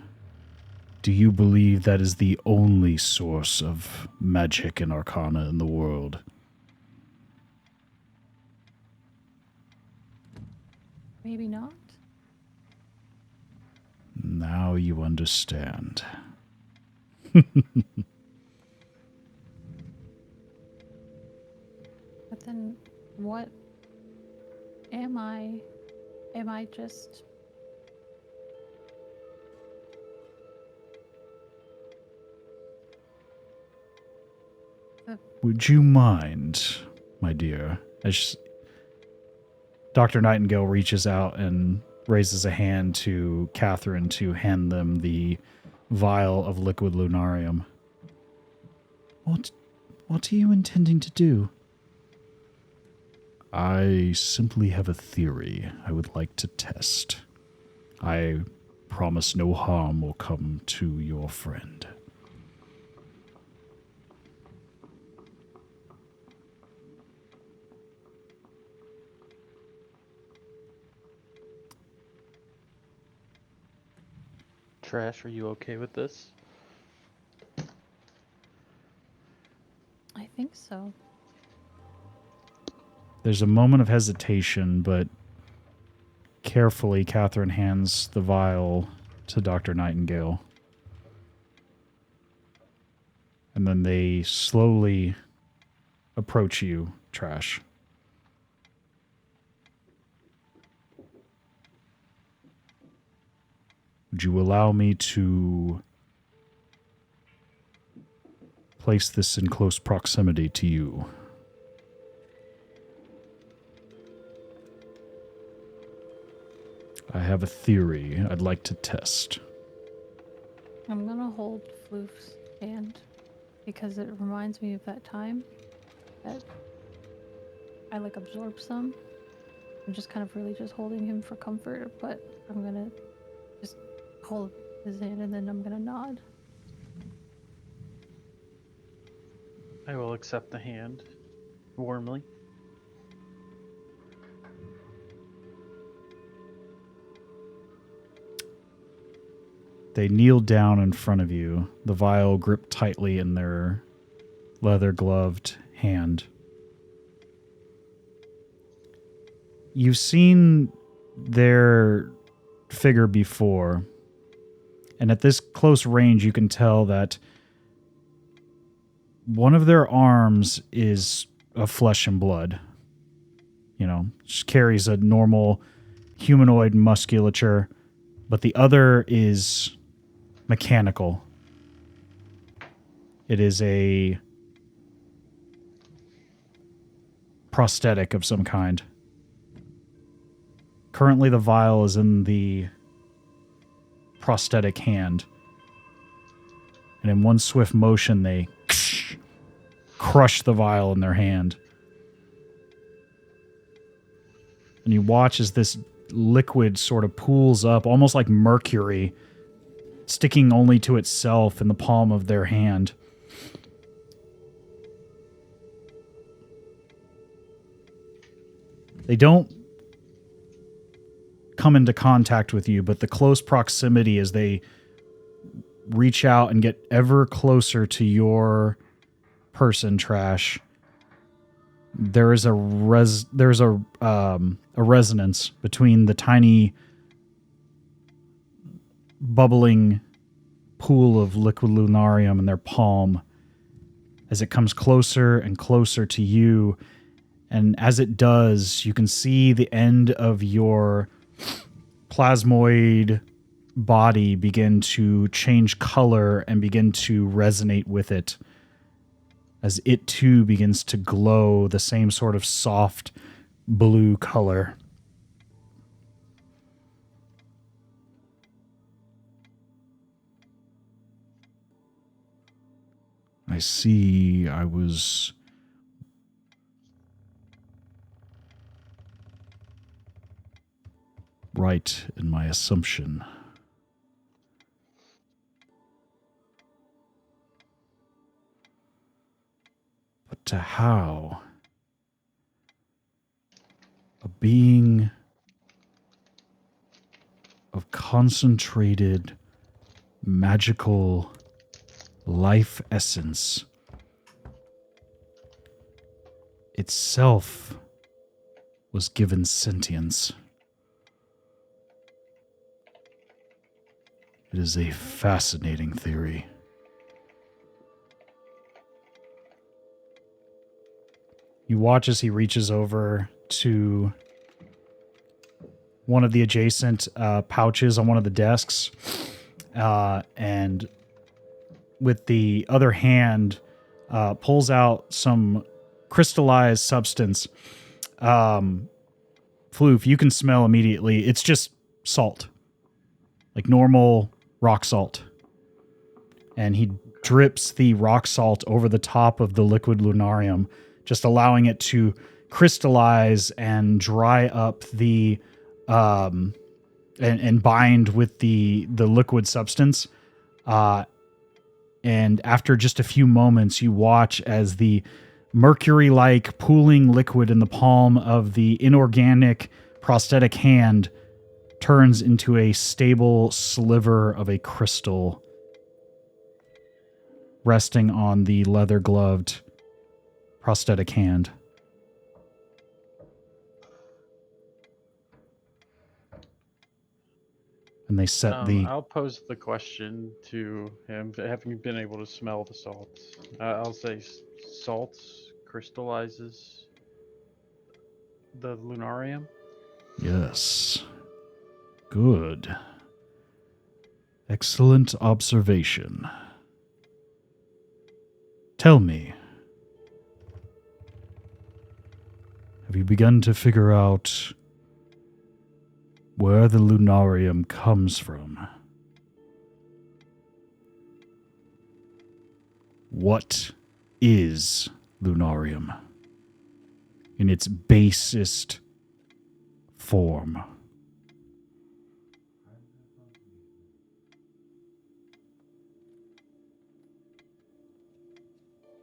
Do you believe that is the only source of magic and arcana in the world? maybe not. Now you understand. But then what am I? Am I just... Would you mind, my dear, as Dr. Nightingale reaches out and raises a hand to Catherine to hand them the vial of liquid lunarium. What are you intending to do? I simply have a theory I would like to test. I promise no harm will come to your friend. Trash, are you okay with this? I think so. There's a moment of hesitation, but carefully Catherine hands the vial to Dr. Nightingale. And then they slowly approach you, Trash. Would you allow me to place this in close proximity to you? I have a theory I'd like to test. I'm gonna hold Floof's hand because it reminds me of that time that I like absorbed some. I'm just kind of really just holding him for comfort, but I'm gonna just hold his hand and then I'm gonna nod. I will accept the hand warmly. They kneel down in front of you, the vial gripped tightly in their leather-gloved hand. You've seen their figure before, and at this close range you can tell that one of their arms is of flesh and blood. You know, just carries a normal humanoid musculature, but the other is mechanical. It is a prosthetic of some kind. Currently, the vial is in the prosthetic hand. And in one swift motion, they crush the vial in their hand. And you watch as this liquid sort of pools up, almost like mercury, sticking only to itself in the palm of their hand. They don't come into contact with you, but the close proximity as they reach out and get ever closer to your person, Trash, there is a resonance between the tiny bubbling pool of liquid lunarium in their palm as it comes closer and closer to you. And as it does, you can see the end of your plasmoid body begin to change color and begin to resonate with it, as it too begins to glow the same sort of soft blue color. I see I was right in my assumption. But to how a being of concentrated magical life essence itself was given sentience. It is a fascinating theory. You watch as he reaches over to one of the adjacent pouches on one of the desks, and with the other hand pulls out some crystallized substance. Floof, you can smell immediately. It's just salt, like normal rock salt. And he drips the rock salt over the top of the liquid lunarium, just allowing it to crystallize and dry up the and bind with the liquid substance. And after just a few moments, you watch as the mercury-like pooling liquid in the palm of the inorganic prosthetic hand turns into a stable sliver of a crystal resting on the leather-gloved prosthetic hand. And they set I'll pose the question to him, having been able to smell the salts. I'll say salts crystallizes the lunarium. Yes. Good. Excellent observation. Tell me, have you begun to figure out where the lunarium comes from? What is lunarium in its basest form?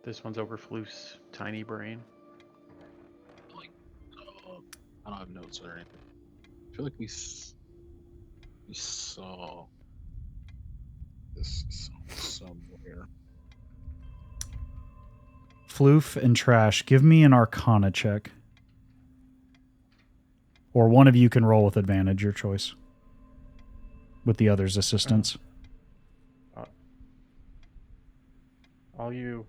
This one's over Floof's tiny brain. I don't have notes or anything. I feel like we saw this somewhere. Floof and Trash, give me an Arcana check. Or one of you can roll with advantage, your choice. With the other's assistance. All you.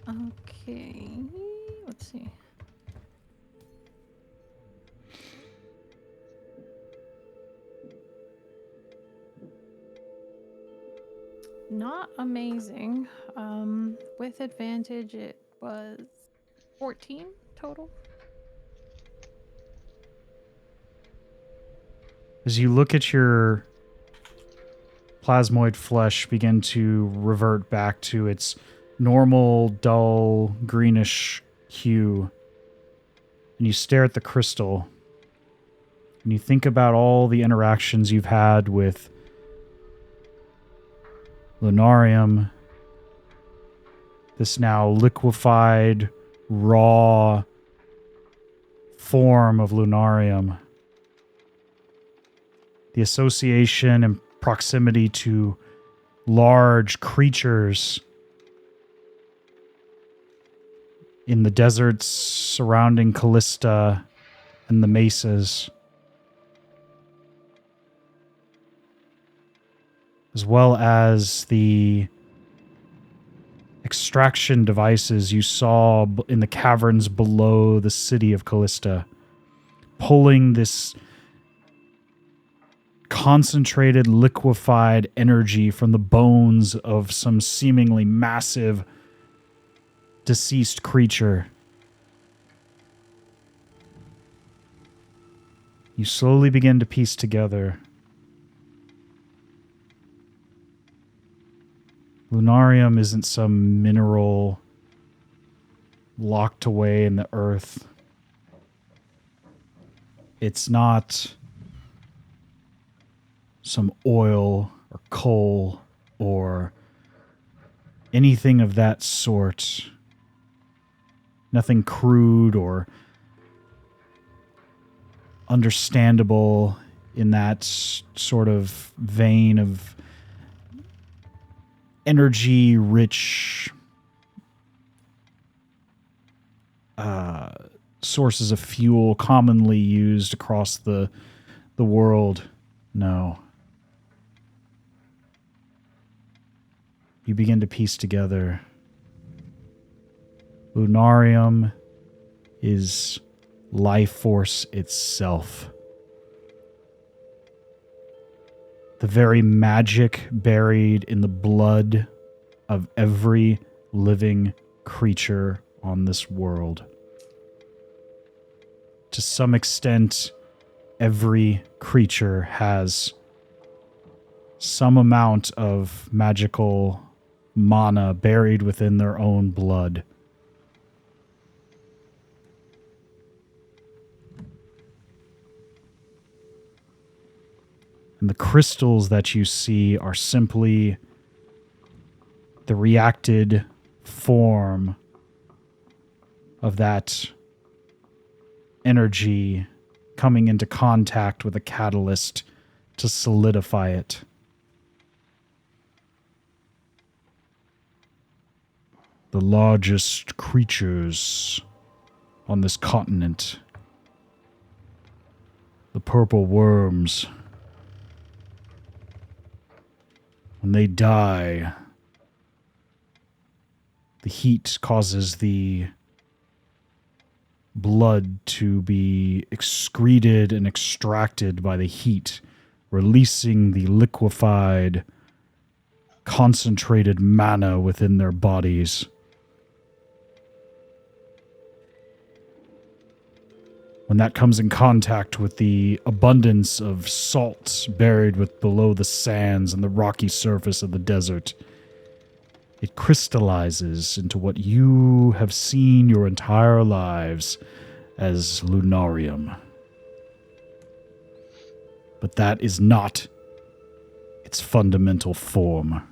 Okay, let's see. Not amazing. With advantage, it was 14 total. As you look at your plasmoid flesh begin to revert back to its normal, dull, greenish hue, and you stare at the crystal, and you think about all the interactions you've had with lunarium, this now liquefied, raw form of lunarium, the association and proximity to large creatures in the deserts surrounding Callista and the mesas, as well as the extraction devices you saw in the caverns below the city of Callista, pulling this concentrated, liquefied energy from the bones of some seemingly massive deceased creature. You slowly begin to piece together. Lunarium isn't some mineral locked away in the earth. It's not some oil or coal or anything of that sort. Nothing crude or understandable in that sort of vein of energy-rich sources of fuel commonly used across the world. No. You begin to piece together. Lunarium is life force itself. The very magic buried in the blood of every living creature on this world. To some extent, every creature has some amount of magical mana buried within their own blood. And the crystals that you see are simply the reacted form of that energy coming into contact with a catalyst to solidify it. The largest creatures on this continent, the purple worms, when they die, the heat causes the blood to be excreted and extracted by the heat, releasing the liquefied, concentrated mana within their bodies. When that comes in contact with the abundance of salt buried below the sands and the rocky surface of the desert, it crystallizes into what you have seen your entire lives as Lunarium. But that is not its fundamental form.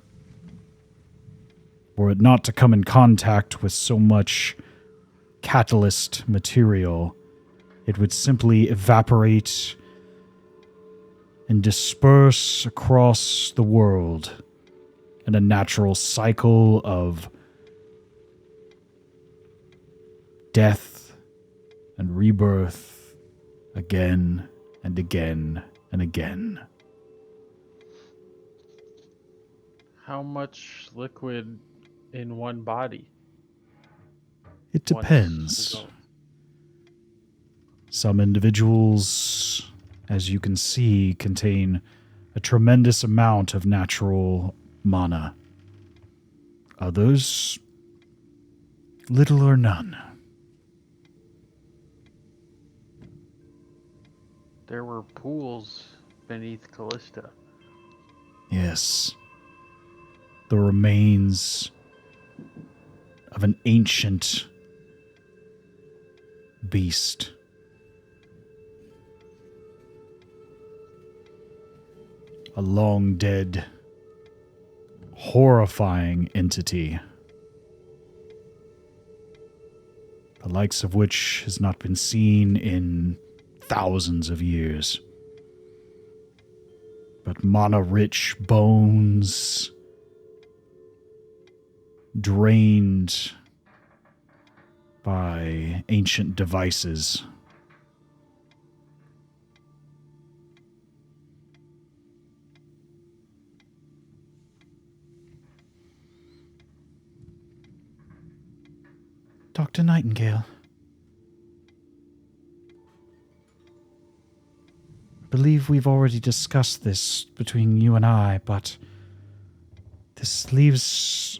Were it not to come in contact with so much catalyst material, it would simply evaporate and disperse across the world in a natural cycle of death and rebirth again and again and again. How much liquid in one body? It depends. Some individuals, as you can see, contain a tremendous amount of natural mana. Others, little or none. There were pools beneath Callista. Yes. The remains of an ancient beast. A long dead, horrifying entity, the likes of which has not been seen in thousands of years. But mana-rich bones, drained by ancient devices. Dr. Nightingale, I believe we've already discussed this between you and I, but this leaves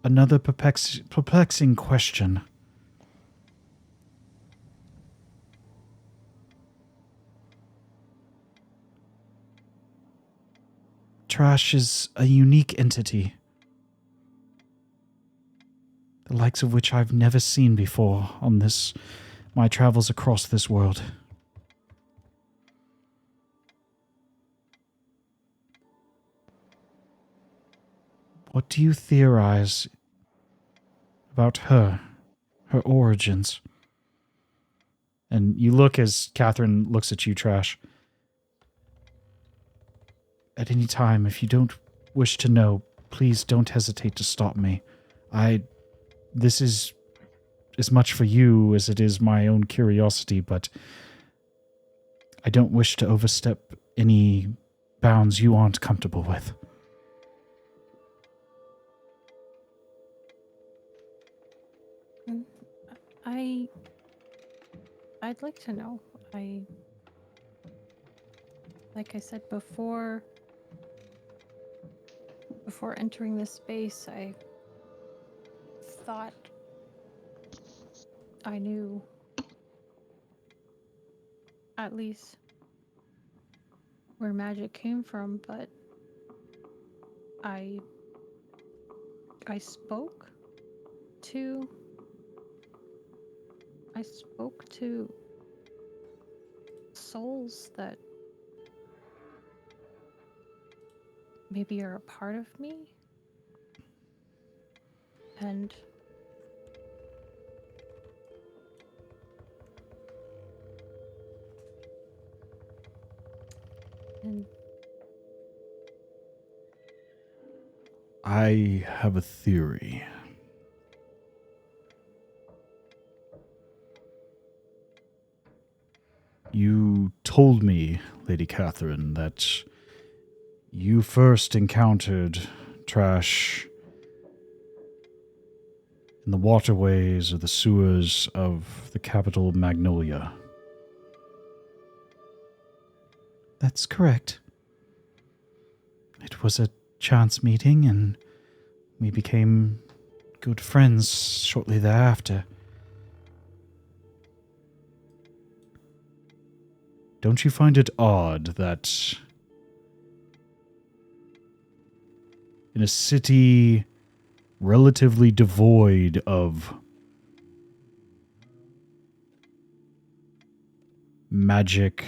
another perplexing question. Trash is a unique entity, the likes of which I've never seen before on my travels across this world. What do you theorize about her origins? And you look as Catherine looks at you, Trash. At any time, if you don't wish to know, please don't hesitate to stop me. This is as much for you as it is my own curiosity, but I don't wish to overstep any bounds you aren't comfortable with. I'd like to know. Like I said before entering this space, I thought I knew at least where magic came from, but I spoke to souls that maybe are a part of me, and I have a theory. You told me, Lady Catherine, that you first encountered Trash in the waterways or the sewers of the capital Magnolia. That's correct. It was a chance meeting, and we became good friends shortly thereafter. Don't you find it odd that in a city relatively devoid of magic,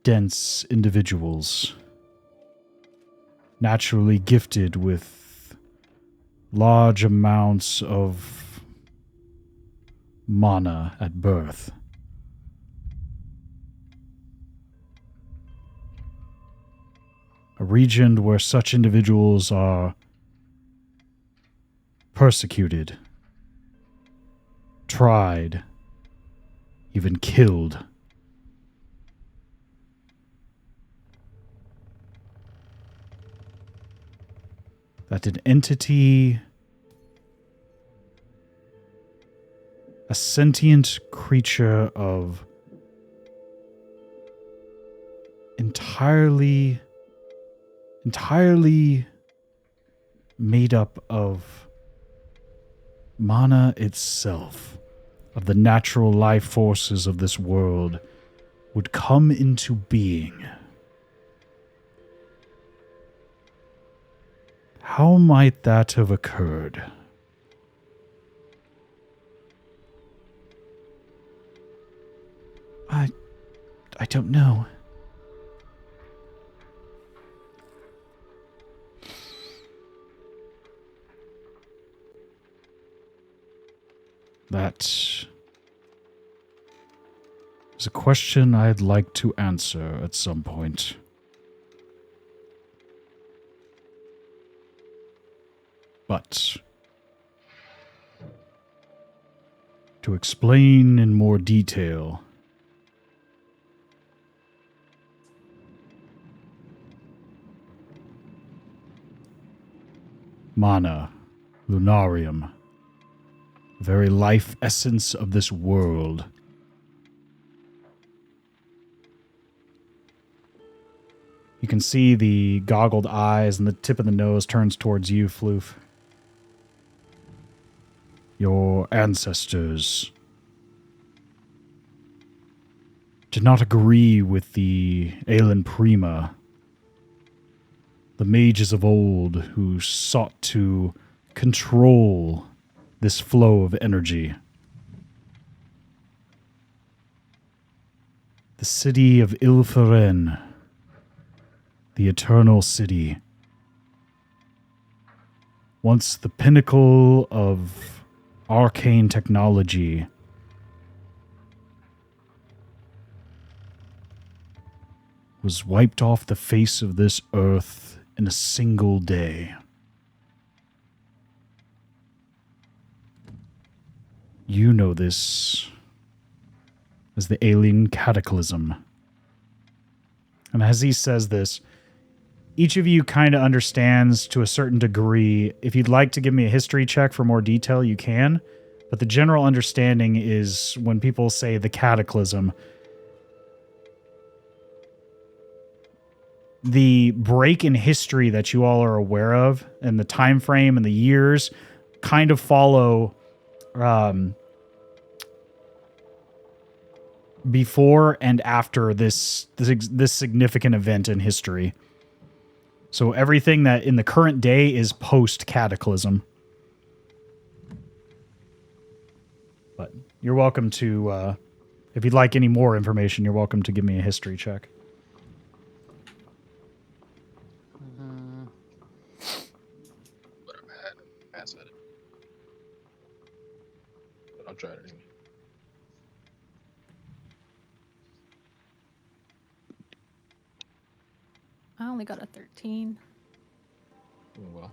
dense individuals, naturally gifted with large amounts of mana at birth, a region where such individuals are persecuted, tried, even killed. That an entity, a sentient creature of entirely made up of mana itself, of the natural life forces of this world, would come into being. How might that have occurred? I don't know. That is a question I'd like to answer at some point. But to explain in more detail, mana, lunarium, the very life essence of this world. You can see the goggled eyes and the tip of the nose turns towards you, Floof. Your ancestors did not agree with the Aelin Prima, the mages of old who sought to control this flow of energy. The city of Ilferen, the Eternal City, once the pinnacle of arcane technology, was wiped off the face of this earth in a single day. You know this as the Alien Cataclysm. And as he says this, each of you kind of understands to a certain degree. If you'd like to give me a history check for more detail, you can. But the general understanding is when people say the Cataclysm, the break in history that you all are aware of and the time frame and the years kind of follow before and after this significant event in history. So everything that in the current day is post-Cataclysm. But you're welcome to, if you'd like any more information, you're welcome to give me a history check. But I'm pass at it. But I'll try it anyway. I only got a 13. Oh, well.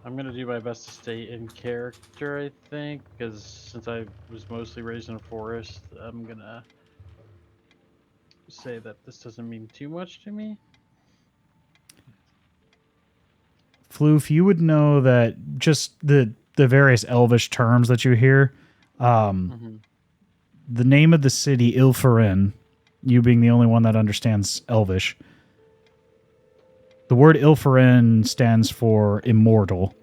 I'm gonna do my best to stay in character, I think, because since I was mostly raised in a forest, I'm gonna say that this doesn't mean too much to me. Floof, you would know that just the various Elvish terms that you hear. The name of the city, Ilferen, you being the only one that understands Elvish. The word Ilferen stands for immortal,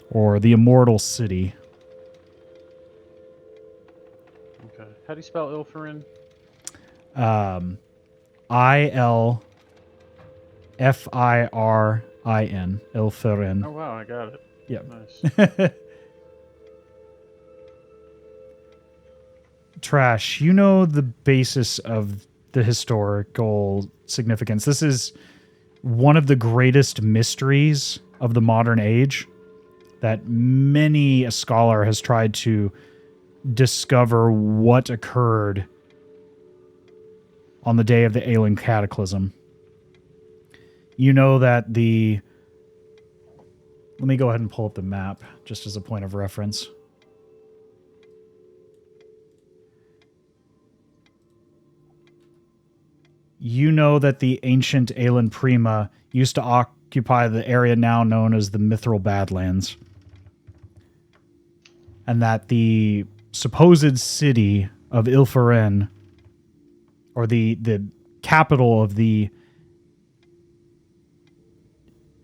or the immortal city. Okay. How do you spell Ilferen? Ilfirin, Ilferen. Oh wow, I got it. Yep. Nice. Trash, you know the basis of the historical significance. This is one of the greatest mysteries of the modern age that many a scholar has tried to discover what occurred on the day of the Alien Cataclysm. You know that let me go ahead and pull up the map just as a point of reference. You know that the ancient Aelin Prima used to occupy the area now known as the Mithril Badlands. And that the supposed city of Ilferen, or the capital of the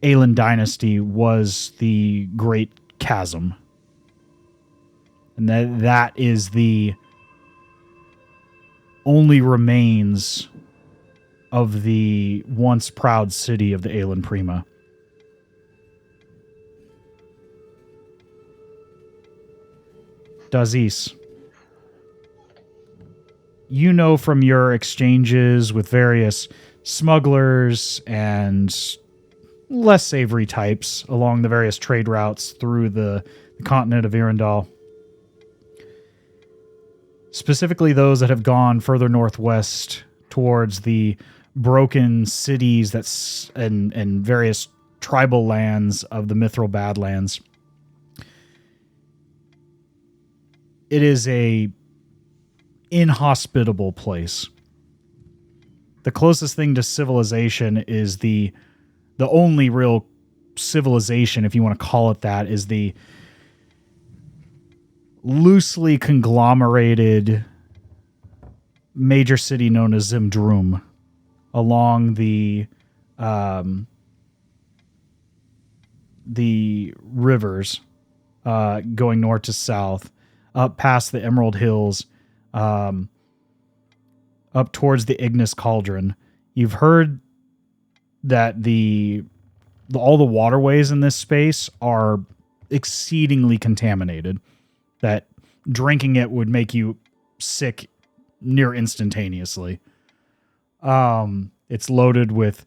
Aelin dynasty, was the Great Chasm. And that is the only remains of the once proud city of the Aelin Prima. Dazes, you know from your exchanges with various smugglers and less savory types along the various trade routes through the continent of Irindal, specifically those that have gone further northwest towards the broken cities and various tribal lands of the Mithril Badlands. It is a inhospitable place. The closest thing to civilization is the only real civilization, if you want to call it that, is the loosely conglomerated major city known as Zimdrum along the rivers going north to south, up past the Emerald Hills, up towards the Ignis Cauldron. You've heard that all the waterways in this space are exceedingly contaminated, that drinking it would make you sick near instantaneously. It's loaded with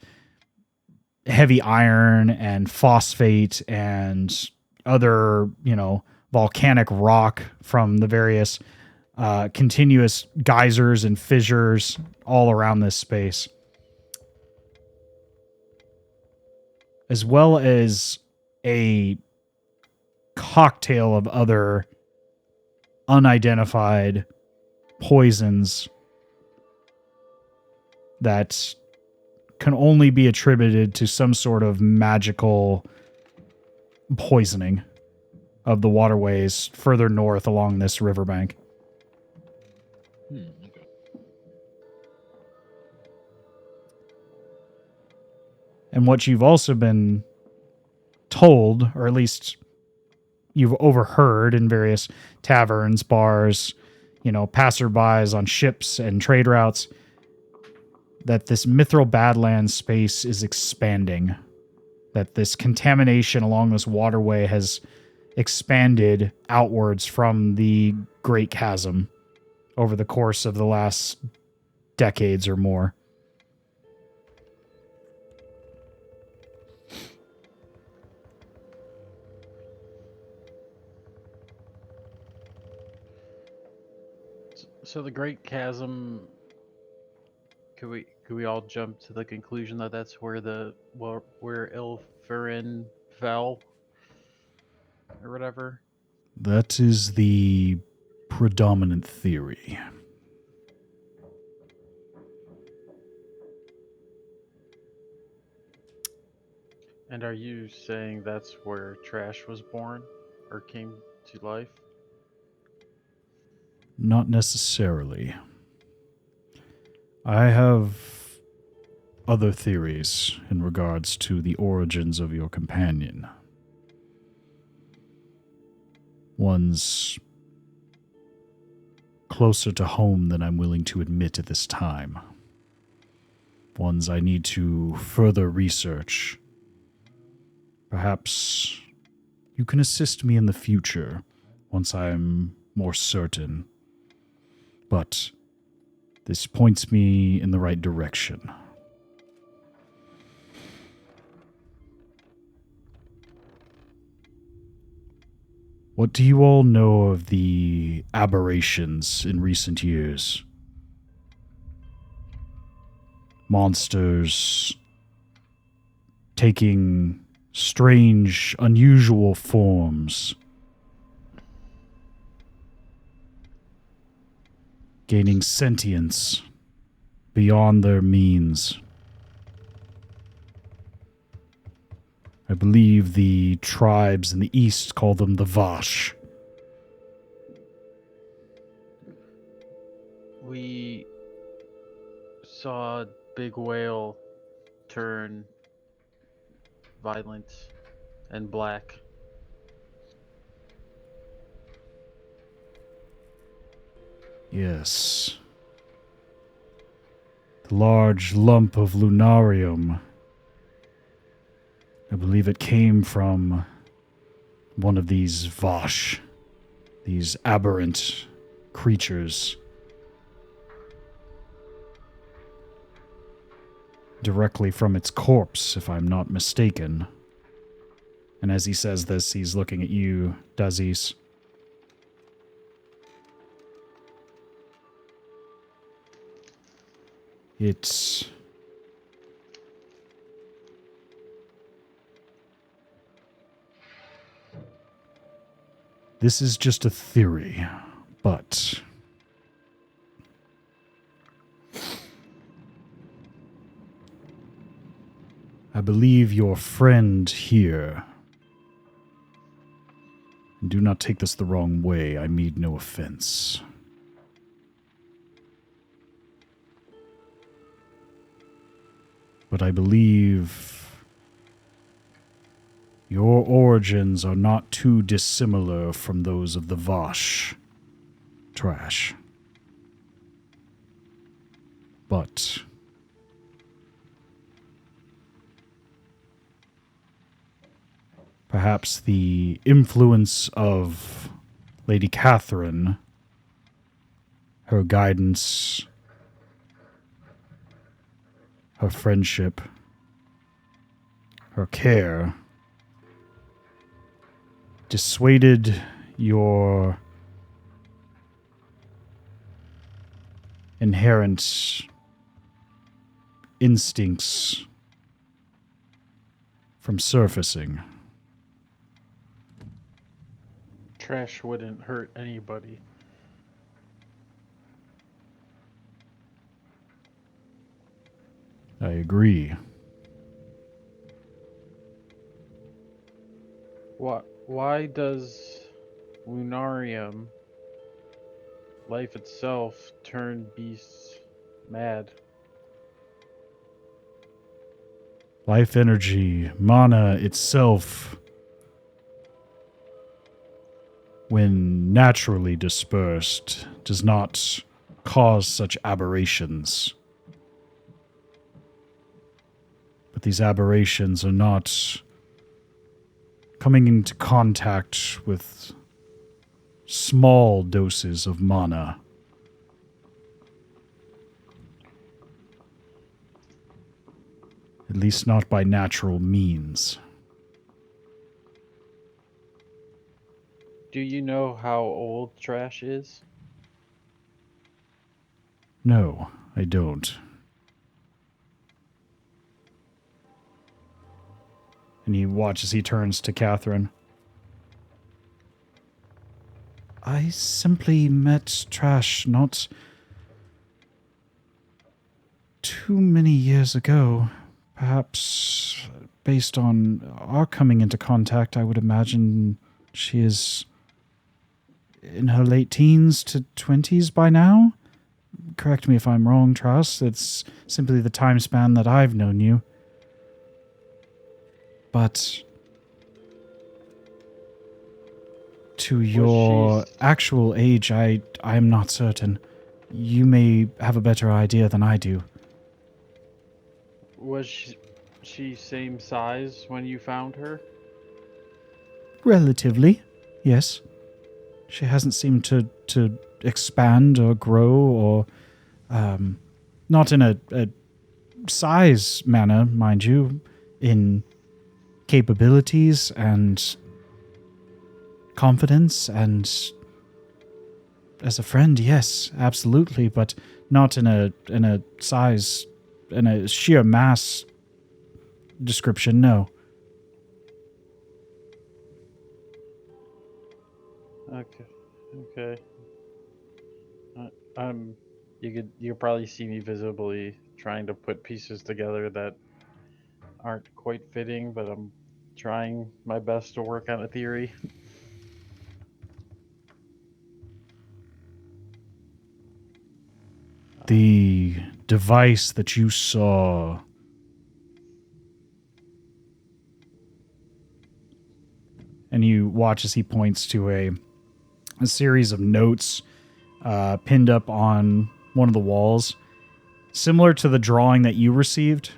heavy iron and phosphate and other, volcanic rock from the various continuous geysers and fissures all around this space, as well as a cocktail of other unidentified poisons that can only be attributed to some sort of magical poisoning of the waterways further north along this riverbank. Okay. And what you've also been told, or at least you've overheard in various taverns, bars, passerbys on ships and trade routes, that this Mithril Badlands space is expanding. That this contamination along this waterway has expanded outwards from the Great Chasm over the course of the last decades or more. So the Great Chasm. Could we all jump to the conclusion that that's where where Ilferin fell, or whatever? That is the predominant theory. And are you saying that's where Trash was born, or came to life? Not necessarily. I have other theories in regards to the origins of your companion. One's closer to home than I'm willing to admit at this time. Ones I need to further research. Perhaps you can assist me in the future once I'm more certain. But this points me in the right direction. What do you all know of the aberrations in recent years? Monsters taking strange, unusual forms. Gaining sentience beyond their means. I believe the tribes in the east call them the Vash. We saw a big whale turn violent and black. Yes. The large lump of lunarium. I believe it came from one of these Vash, these aberrant creatures. Directly from its corpse, if I'm not mistaken. And as he says this, he's looking at you, Dazes. It This is just a theory, but I believe your friend here. Do not take this the wrong way. I mean no offense. But I believe your origins are not too dissimilar from those of the Vosh trash. But perhaps the influence of Lady Catherine, her guidance, her friendship, her care, dissuaded your inherent instincts from surfacing. Trash wouldn't hurt anybody. I agree. Why does Lunarium, life itself, turn beasts mad? Life energy, mana itself, when naturally dispersed, does not cause such aberrations. But these aberrations are not coming into contact with small doses of mana. At least not by natural means. Do you know how old trash is? No, I don't. And he watches, he turns to Catherine. I simply met Trash not too many years ago. Perhaps based on our coming into contact, I would imagine she is in her late teens to 20s by now. Correct me if I'm wrong, Trash. It's simply the time span that I've known you. But to your actual age, I'm not certain. You may have a better idea than I do. Was she same size when you found her? Relatively, yes. She hasn't seemed to expand or grow or not in a size manner, mind you, in capabilities and confidence and as a friend, yes, absolutely, but not in a size, in a sheer mass description, no. Okay. You could probably see me visibly trying to put pieces together that aren't quite fitting, but I'm trying my best to work on a theory. The device that you saw and you watch as he points to a series of notes pinned up on one of the walls, similar to the drawing that you received,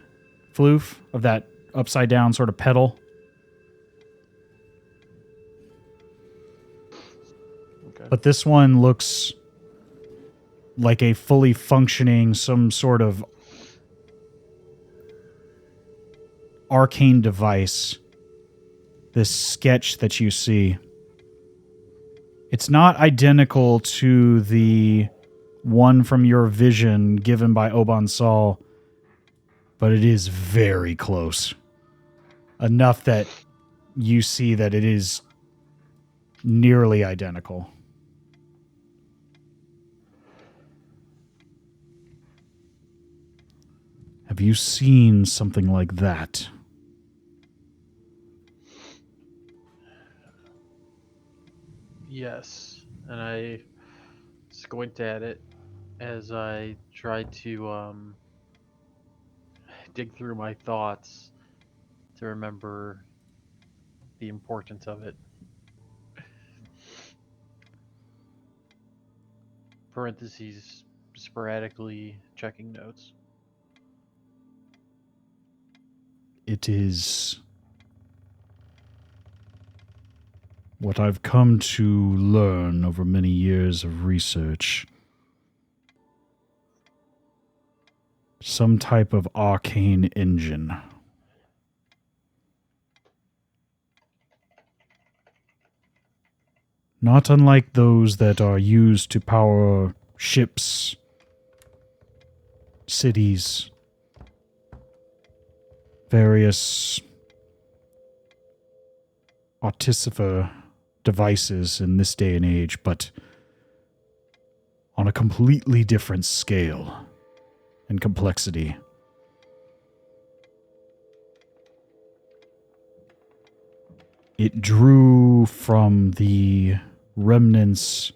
Floof, of that upside down sort of pedal. Okay. But this one looks like a fully functioning, some sort of arcane device. This sketch that you see. It's not identical to the one from your vision given by Oban Sol, but it is very close. Enough that you see that it is nearly identical. Have you seen something like that? Yes, and I squint at it as I try to dig through my thoughts to remember the importance of it. Parentheses, sporadically checking notes. It is what I've come to learn over many years of research. Some type of arcane engine. Not unlike those that are used to power ships, cities, various Artificer devices in this day and age, but on a completely different scale and complexity. It drew from the remnants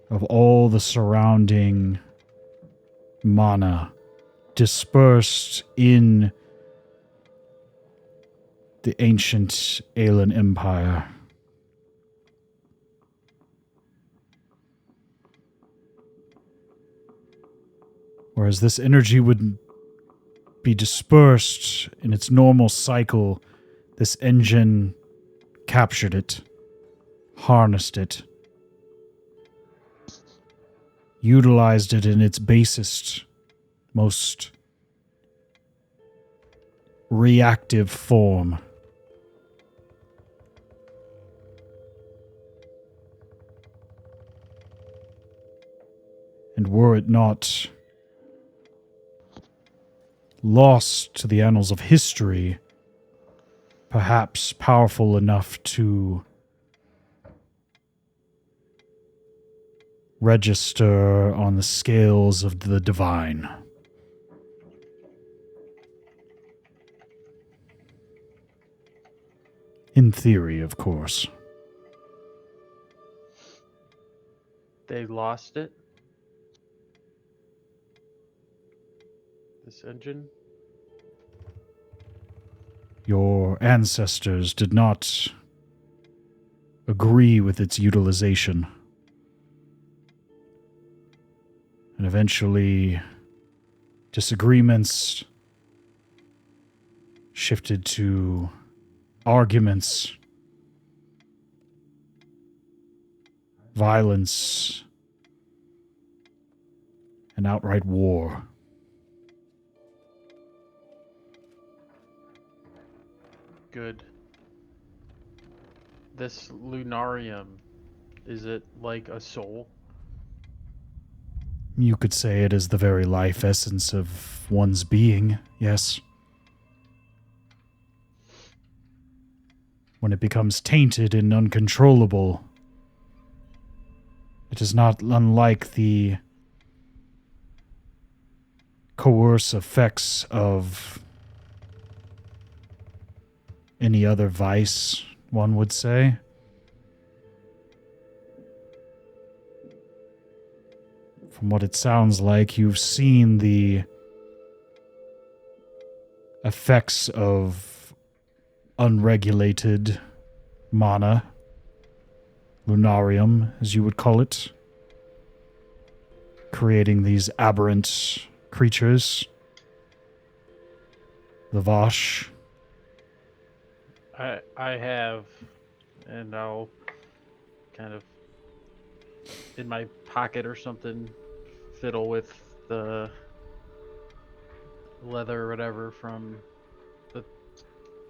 of all the surrounding mana dispersed in the ancient Alien Empire. Whereas this energy would be dispersed in its normal cycle, this engine captured it, harnessed it, utilized it in its basest, most reactive form. And were it not lost to the annals of history, perhaps powerful enough to register on the scales of the divine. In theory, of course. They lost it? This engine? Your ancestors did not agree with its utilization. And eventually, disagreements shifted to arguments, violence, and outright war. Good. This lunarium, is it like a soul? You could say it is the very life essence of one's being, yes. When it becomes tainted and uncontrollable, it is not unlike the coerce effects of any other vice, one would say. From what it sounds like, you've seen the effects of unregulated mana, lunarium, as you would call it, creating these aberrant creatures. The Vosh. I have, and I'll kind of in my pocket or something fiddle with the leather or whatever from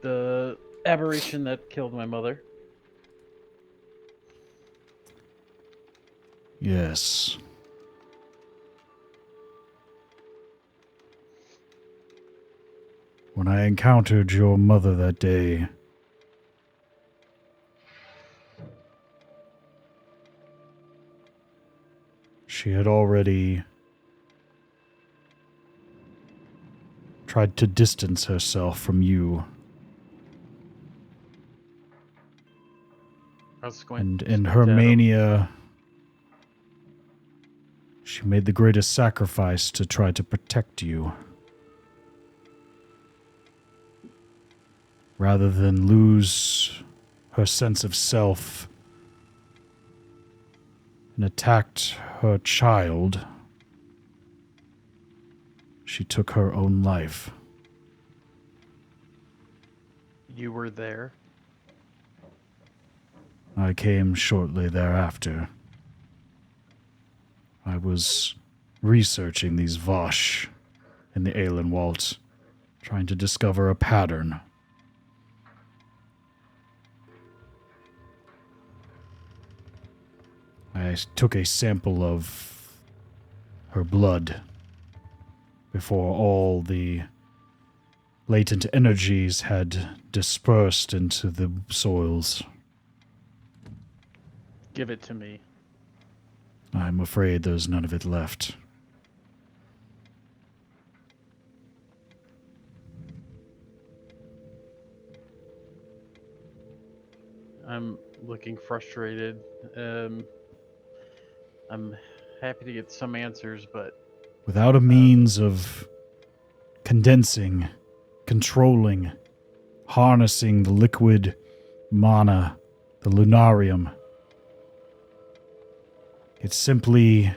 the aberration that killed my mother. Yes. When I encountered your mother that day, She had already tried to distance herself from you. And in her mania, she made the greatest sacrifice to try to protect you. Rather than lose her sense of self and attacked her child, she took her own life. You were there? I came shortly thereafter. I was researching these Vosh in the Aelenwald, trying to discover a pattern. I took a sample of her blood before all the latent energies had dispersed into the soils. Give it to me. I'm afraid there's none of it left. I'm looking frustrated. I'm happy to get some answers, but... Without a means of condensing, controlling, harnessing the liquid mana, the lunarium, it simply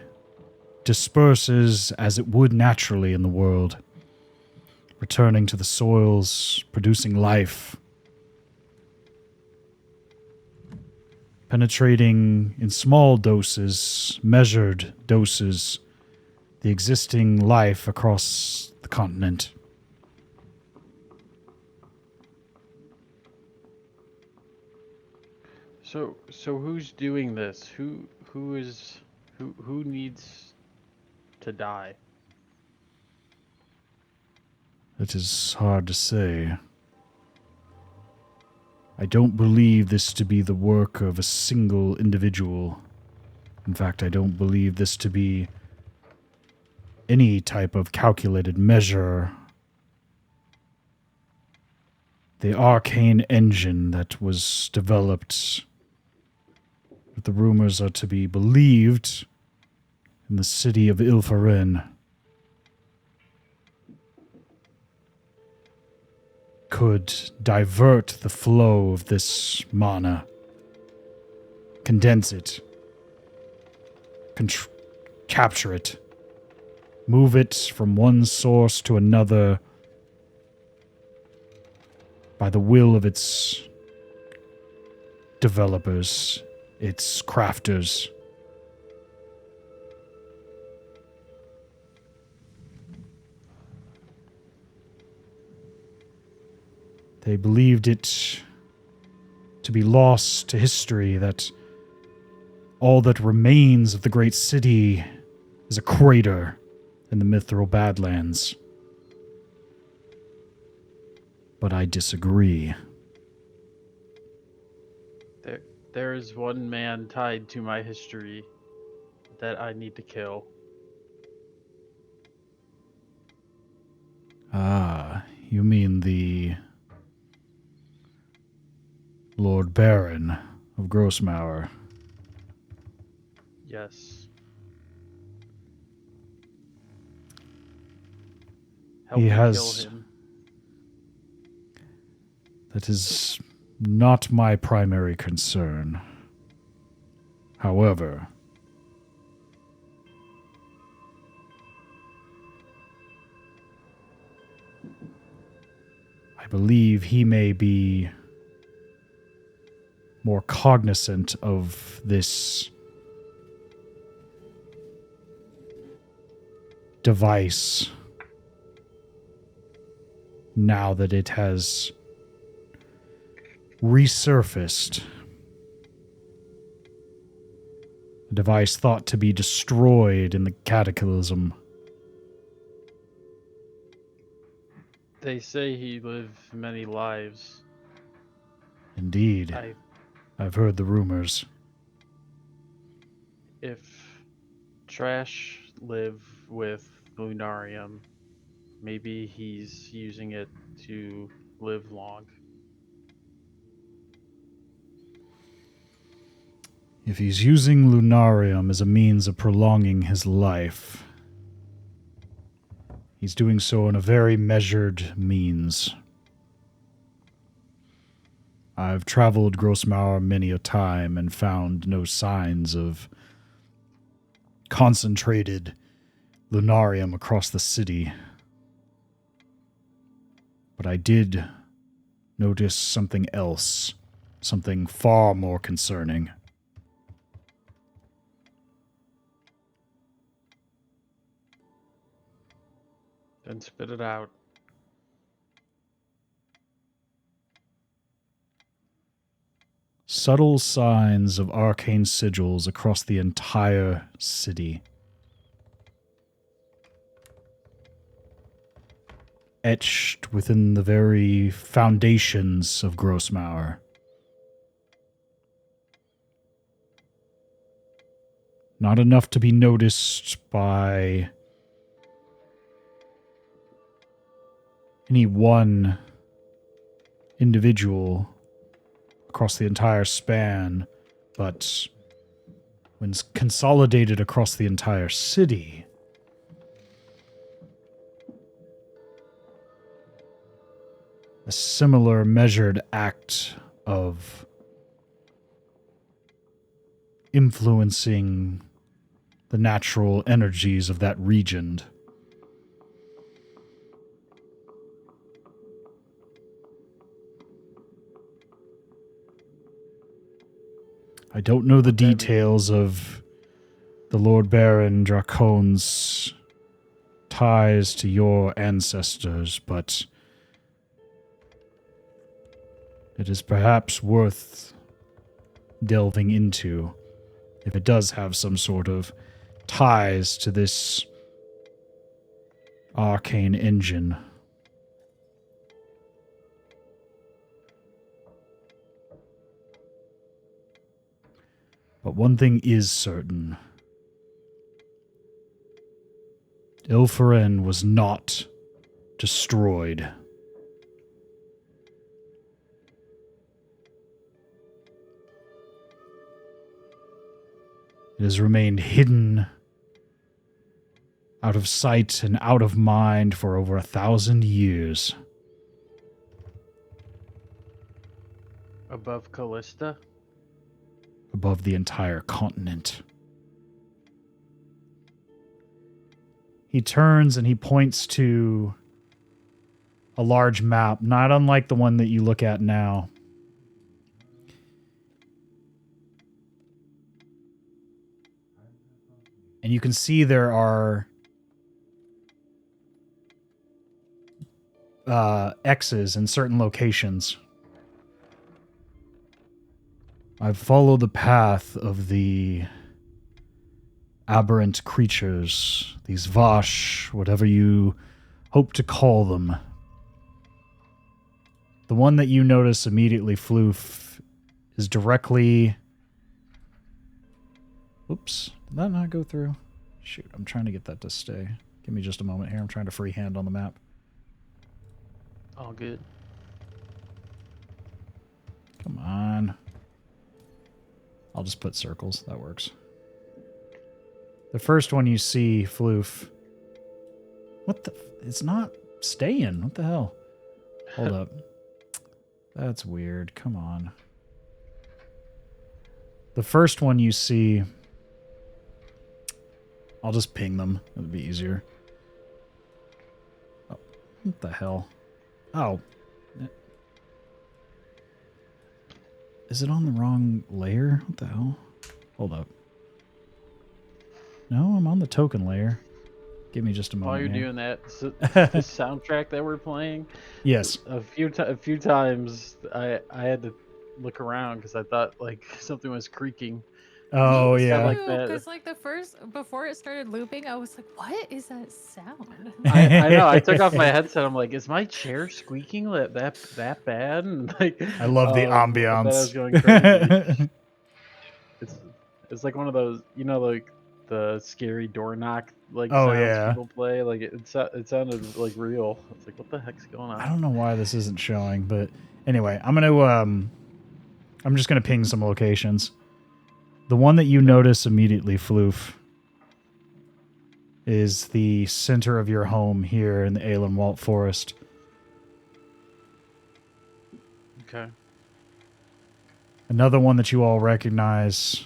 disperses as it would naturally in the world, returning to the soils, producing life, penetrating in small doses, measured doses, the existing life across the continent. So who's doing this? Who needs to die? It is hard to say. I don't believe this to be the work of a single individual. In fact, I don't believe this to be any type of calculated measure. The arcane engine that was developed, if the rumors are to be believed, in the city of Ilfarin, could divert the flow of this mana, condense it, capture it, move it from one source to another by the will of its developers, its crafters. They believed it to be lost to history, that all that remains of the great city is a crater in the Mithril Badlands. But I disagree. There is one man tied to my history that I need to kill. Ah, you mean the Lord Baron of Grossmauer. Yes. He Help me has... kill him. That is not my primary concern. However, I believe he may be more cognizant of this device now that it has resurfaced. A device thought to be destroyed in the cataclysm. They say he lived many lives. Indeed. I've heard the rumors. If trash live with Lunarium? Maybe he's using it to live long. If he's using Lunarium as a means of prolonging his life, he's doing so in a very measured means. I've traveled Grossmauer many a time and found no signs of concentrated Lunarium across the city. But I did notice something else, something far more concerning. Then spit it out. Subtle signs of arcane sigils across the entire city. Etched within the very foundations of Grossmauer. Not enough to be noticed by any one individual across the entire span, but when consolidated across the entire city, a similar measured act of influencing the natural energies of that region. I don't know the details of the Lord Baron Dracone's ties to your ancestors, but it is perhaps worth delving into if it does have some sort of ties to this arcane engine. But one thing is certain. Ilferen was not destroyed. It has remained hidden, out of sight and out of mind for over 1,000 years. Above Callista? Above the entire continent. He turns and he points to a large map, not unlike the one that you look at now. And you can see there are X's in certain locations. I've followed the path of the aberrant creatures, these Vosh, whatever you hope to call them. The one that you notice immediately, Floof, is directly... Oops, did that not go through? Shoot, I'm trying to get that to stay. Give me just a moment here. I'm trying to freehand on the map. All good. Come on. I'll just put circles. That works. The first one you see, Floof. What the... It's not staying. What the hell? Hold up. That's weird. Come on. The first one you see... I'll just ping them. It would be easier. Oh, what the hell? Oh. Is it on the wrong layer? What the hell? Hold up. No, I'm on the token layer. Give me just a moment. While you're here. doing that, so this soundtrack that we're playing, Yes. a few times I had to look around because I thought like something was creaking. Oh, Me yeah. like too, that. because like before it started looping, I was like, "What is that sound?" I know. I took off my headset. I'm like, is my chair squeaking that bad? And like, I love the I thought I was ambiance. going crazy. It's like one of those, like the scary door knock like Oh, sounds yeah. people play. Like it sounded like real. It's like, what the heck's going on? I don't know why this isn't showing, but anyway, I'm just gonna ping some locations. The one that you notice immediately, Floof, is the center of your home here in the Aelenwalt Forest. Okay. Another one that you all recognize,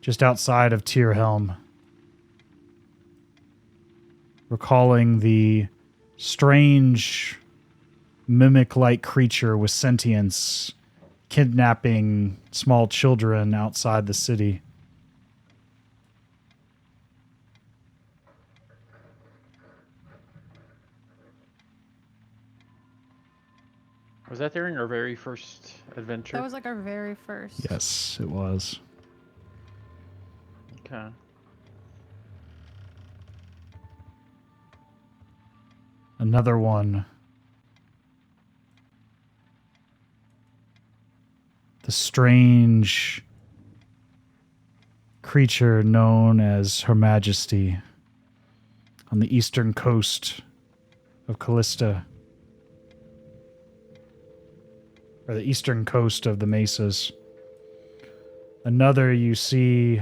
just outside of Tyrhelm, recalling the strange mimic-like creature with sentience kidnapping small children outside the city. Was that during our very first adventure? That was like our very first. Yes, it was. Okay. Another one. The strange creature known as Her Majesty on the eastern coast of Callista. Or the eastern coast of the Mesas. Another you see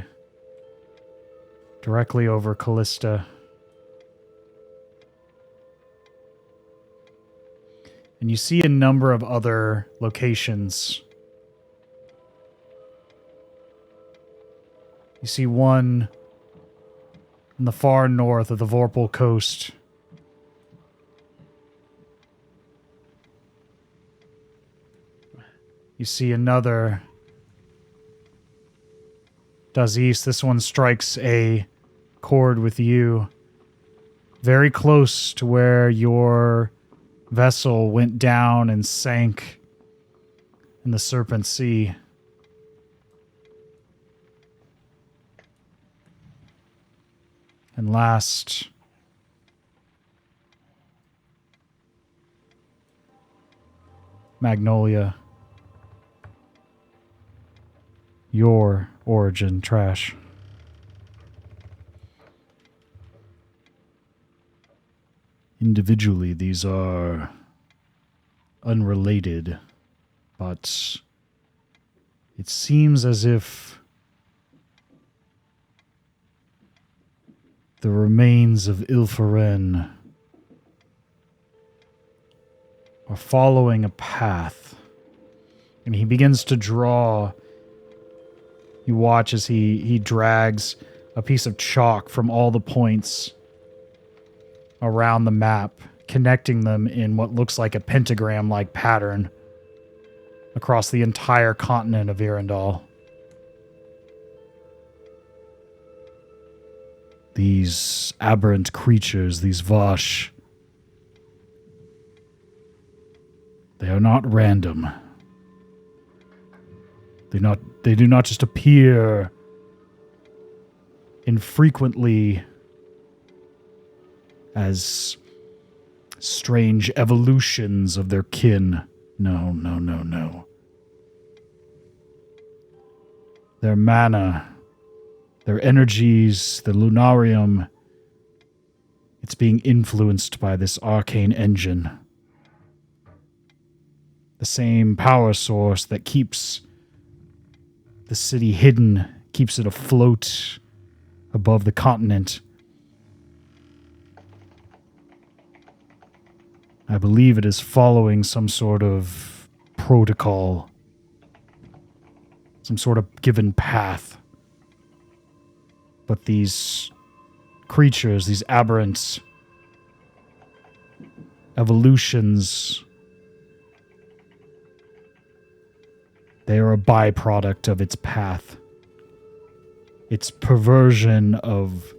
directly over Callista. And you see a number of other locations. You see one in the far north of the Vorpal coast. You see another Dazes. This one strikes a chord with you. Very close to where your vessel went down and sank in the Serpent Sea. And last, Magnolia. Your origin trash. Individually, these are unrelated, but it seems as if the remains of Ilfaren are following a path, and he begins to draw. You watch as he drags a piece of chalk from all the points around the map, connecting them in what looks like a pentagram-like pattern across the entire continent of Irandal. These aberrant creatures, these Vosh, they are not random. They do not just appear infrequently as strange evolutions of their kin. No, no, no, no. Their mana, their energies, the Lunarium, it's being influenced by this arcane engine. The same power source that keeps the city hidden, keeps it afloat above the continent. I believe it is following some sort of protocol, some sort of given path. But these creatures, these aberrants, evolutions, they are a byproduct of its path. Its perversion of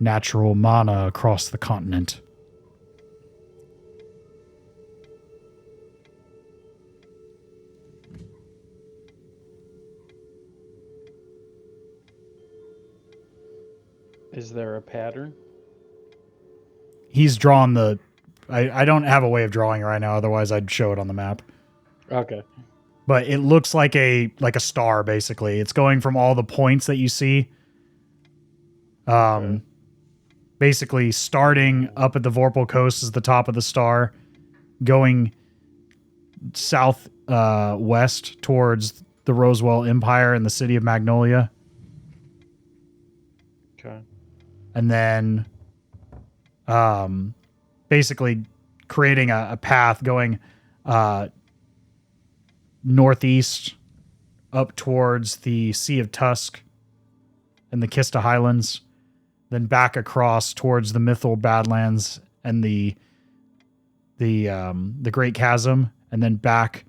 natural mana across the continent. Is there a pattern? He's drawn the... I don't have a way of drawing it right now, otherwise I'd show it on the map. Okay. but it looks like a star basically. It's going from all the points that you see. Okay. Basically starting up at the Vorpal Coast is the top of the star, going south west towards the Rosewell Empire and the city of Magnolia. Okay. And then basically creating a path going northeast up towards the Sea of Tusk and the Kista Highlands, then back across towards the Mythal Badlands and the Great Chasm, and then back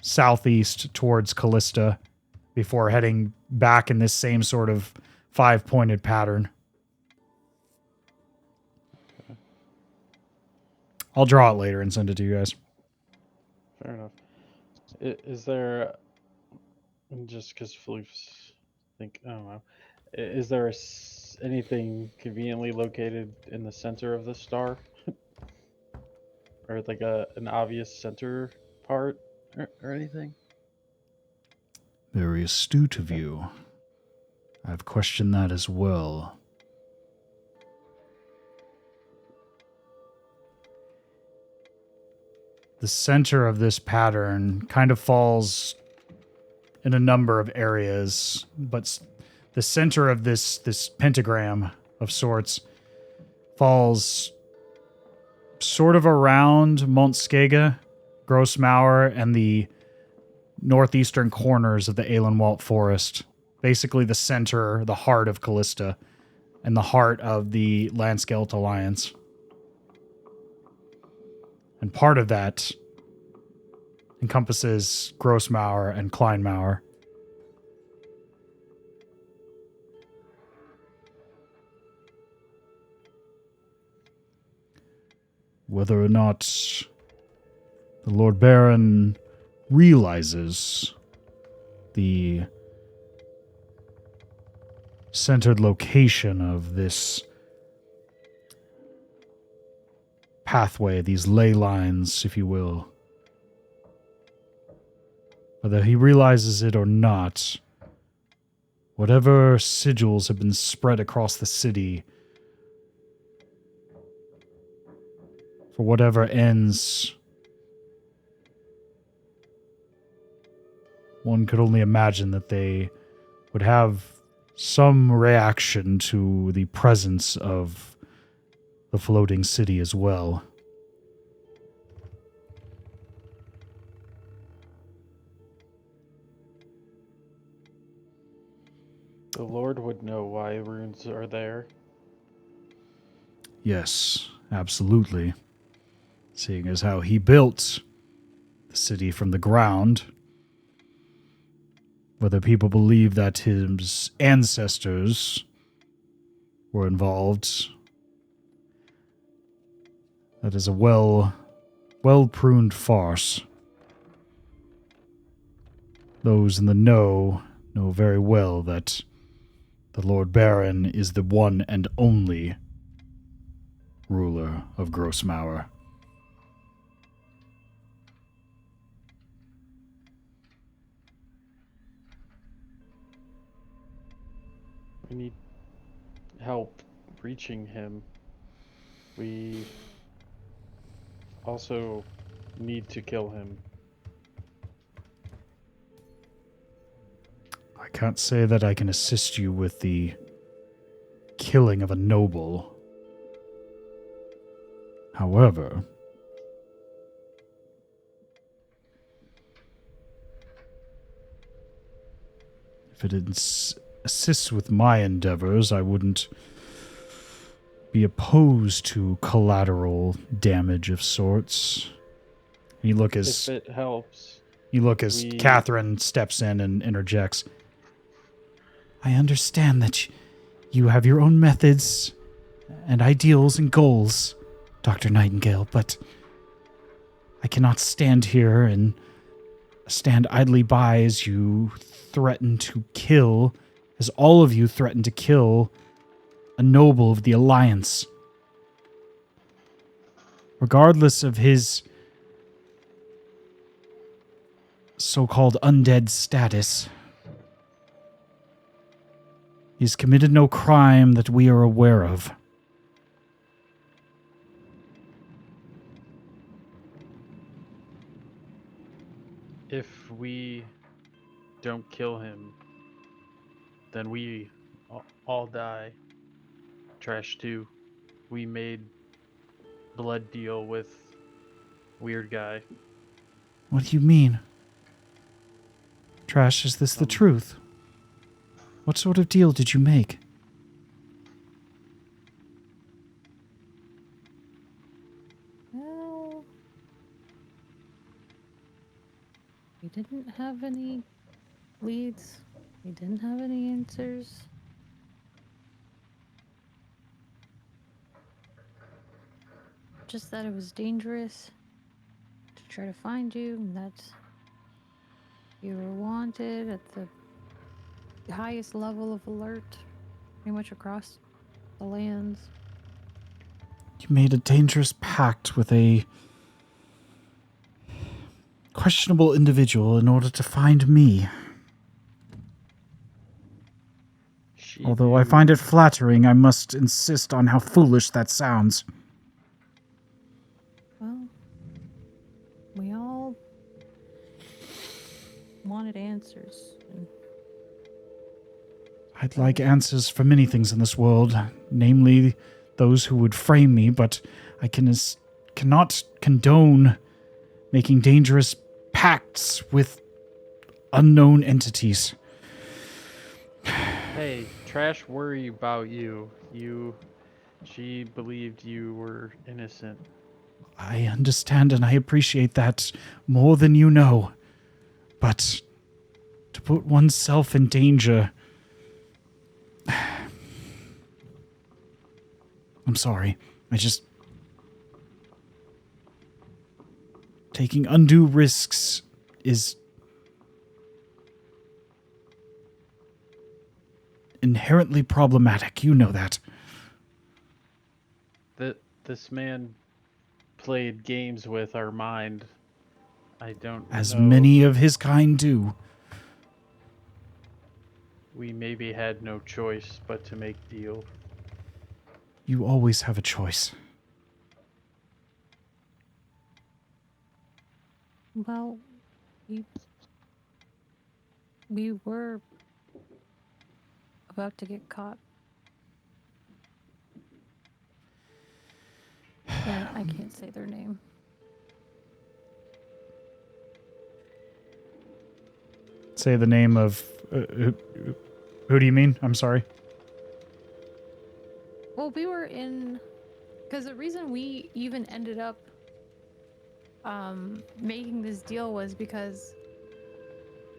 southeast towards Callista before heading back in this same sort of 5-pointed pattern. I'll draw it later and send it to you guys. Fair enough. Is there, just because Floof's think, I don't know, is there anything conveniently located in the center of the star? Or like an obvious center part or anything? Very astute of you. I've questioned that as well. The center of this pattern kind of falls in a number of areas, but the center of this pentagram of sorts falls sort of around Mont Skega, Grossmauer, and the northeastern corners of the Aelenwalt Forest. Basically the center, the heart of Callista, and the heart of the Landskelt Alliance. And part of that encompasses Grossmauer and Kleinmauer. Whether or not the Lord Baron realizes the centered location of this pathway, these ley lines, if you will. Whether he realizes it or not, whatever sigils have been spread across the city, for whatever ends, one could only imagine that they would have some reaction to the presence of the floating city as well. The Lord would know why runes are there. Yes, absolutely. Seeing as how he built the city from the ground, whether people believe that his ancestors were involved, that is a well-pruned farce. Those in the know very well that the Lord Baron is the one and only ruler of Grossmauer. We need help reaching him. We also need to kill him. I can't say that I can assist you with the killing of a noble. However, if it assists with my endeavors, I wouldn't be opposed to collateral damage of sorts. You look as If it helps. Catherine steps in and interjects. I understand that you have your own methods and ideals and goals, Dr. Nightingale, but I cannot stand here and stand idly by as you threaten to kill, as all of you threaten to kill, a noble of the Alliance. Regardless of his so-called undead status. He's committed no crime that we are aware of. If we don't kill him, then we all die. Trash too. We made blood deal with weird guy. What do you mean? Trash, is this the truth? What sort of deal did you make? Well, we didn't have any leads. We didn't have any answers. Just that it was dangerous to try to find you, and that you were wanted at the highest level of alert, pretty much across the lands. You made a dangerous pact with a questionable individual in order to find me. Although I find it flattering, I must insist on how foolish that sounds. Well, we all wanted answers. And I'd like answers for many things in this world, namely those who would frame me, but I cannot condone making dangerous pacts with unknown entities. Hey, Trash worry about you. She believed you were innocent. I understand and I appreciate that more than you know. But to put oneself in danger... I'm sorry. Taking undue risks is inherently problematic. You know that. This man played games with our mind. I don't know. As many of his kind do. We maybe had no choice but to make deal. You always have a choice. well, we were about to get caught. And I can't say their name. Say the name of... who do you mean? I'm sorry. Well, we were in... Because the reason we even ended up making this deal was because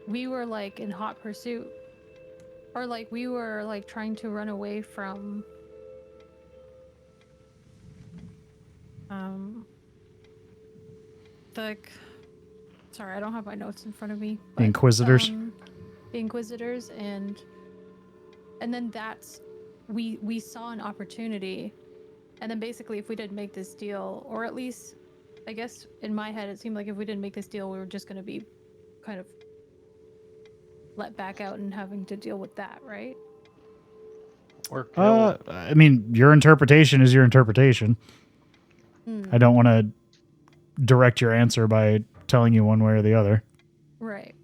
we were, like, in hot pursuit. Or, like, we were, like, trying to run away from... Sorry, I don't have my notes in front of me. The Inquisitors? The Inquisitors, and then that's... We saw an opportunity, and then basically if we didn't make this deal, or at least, I guess in my head it seemed like if we didn't make this deal, we were just going to be kind of let back out and having to deal with that, right? Or killed. I mean, your interpretation is your interpretation. I don't want to direct your answer by telling you one way or the other. Right.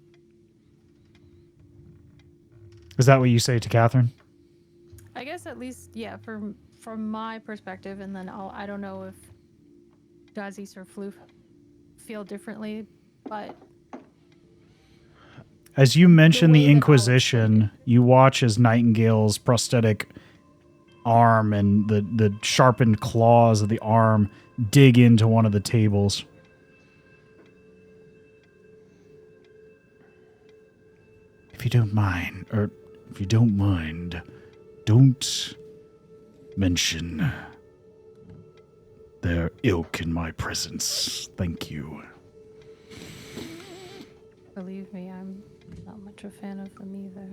Is that what you say to Catherine? I guess at least, yeah, from my perspective, and then I don't know if Dazes or Floof feel differently, but... As you mention way the that I'll Inquisition, you watch as Nightingale's prosthetic arm and the sharpened claws of the arm dig into one of the tables. If you don't mind, don't mention their ilk in my presence. Thank you. Believe me, I'm not much a fan of them either.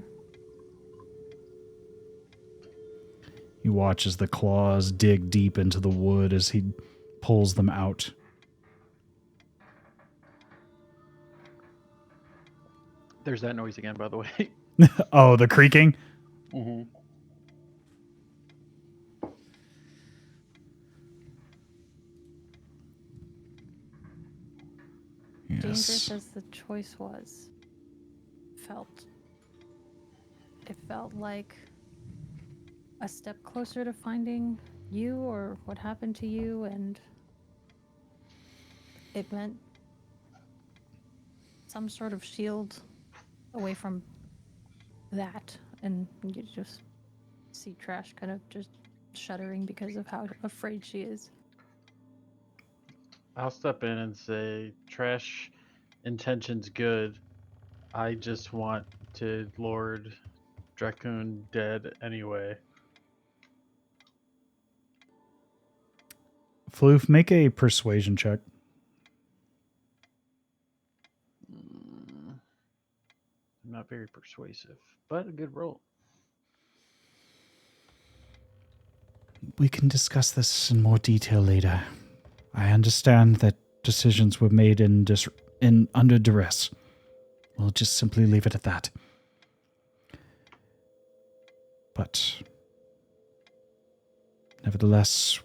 You watch as the claws dig deep into the wood as he pulls them out. There's that noise again, by the way. Oh, the creaking? Mm-hmm. Dangerous Yes. as the choice was, felt. It felt like a step closer to finding you or what happened to you, and it meant some sort of shield away from that. And you just see Trash kind of just shuddering because of how afraid she is. I'll step in and say, Trash intentions good. I just want to Lord Dracoon dead anyway. Floof, make a persuasion check. I'm not very persuasive, but a good roll. We can discuss this in more detail later. I understand that decisions were made in under duress. We'll just simply leave it at that. But nevertheless,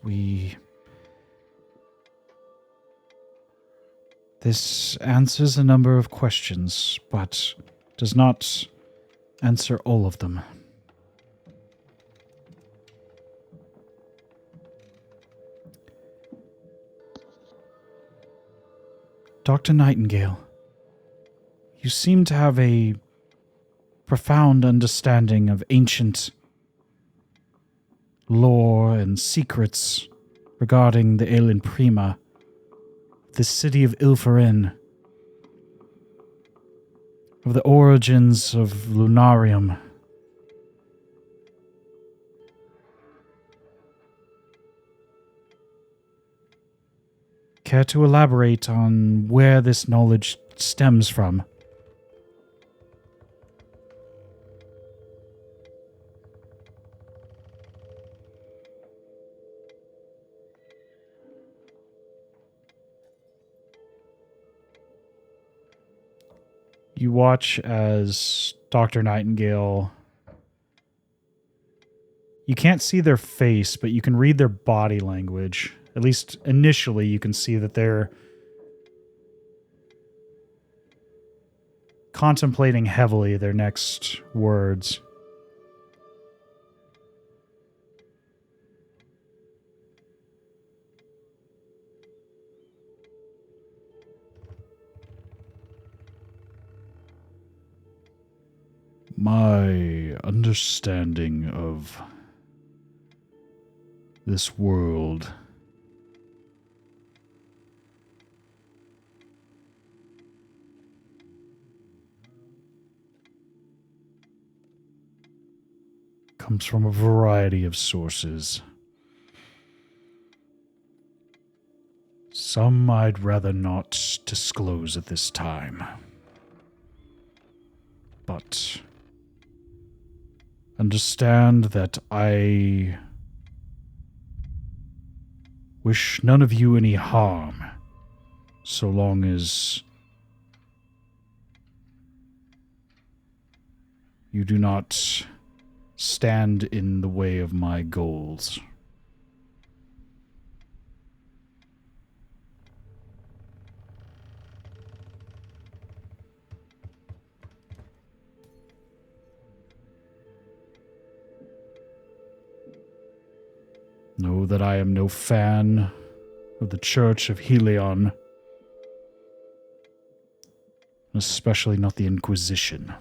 this answers a number of questions, but does not answer all of them. Dr. Nightingale, you seem to have a profound understanding of ancient lore and secrets regarding the Alien Prima, the city of Ilfarin, of the origins of Lunarium. Care to elaborate on where this knowledge stems from? You watch as Dr. Nightingale... You can't see their face, but you can read their body language. At least initially, you can see that they're contemplating heavily their next words. My understanding of this world comes from a variety of sources. Some I'd rather not disclose at this time. But understand that I wish none of you any harm, so long as you do not stand in the way of my goals. Know that I am no fan of the Church of Helion, especially not the Inquisition.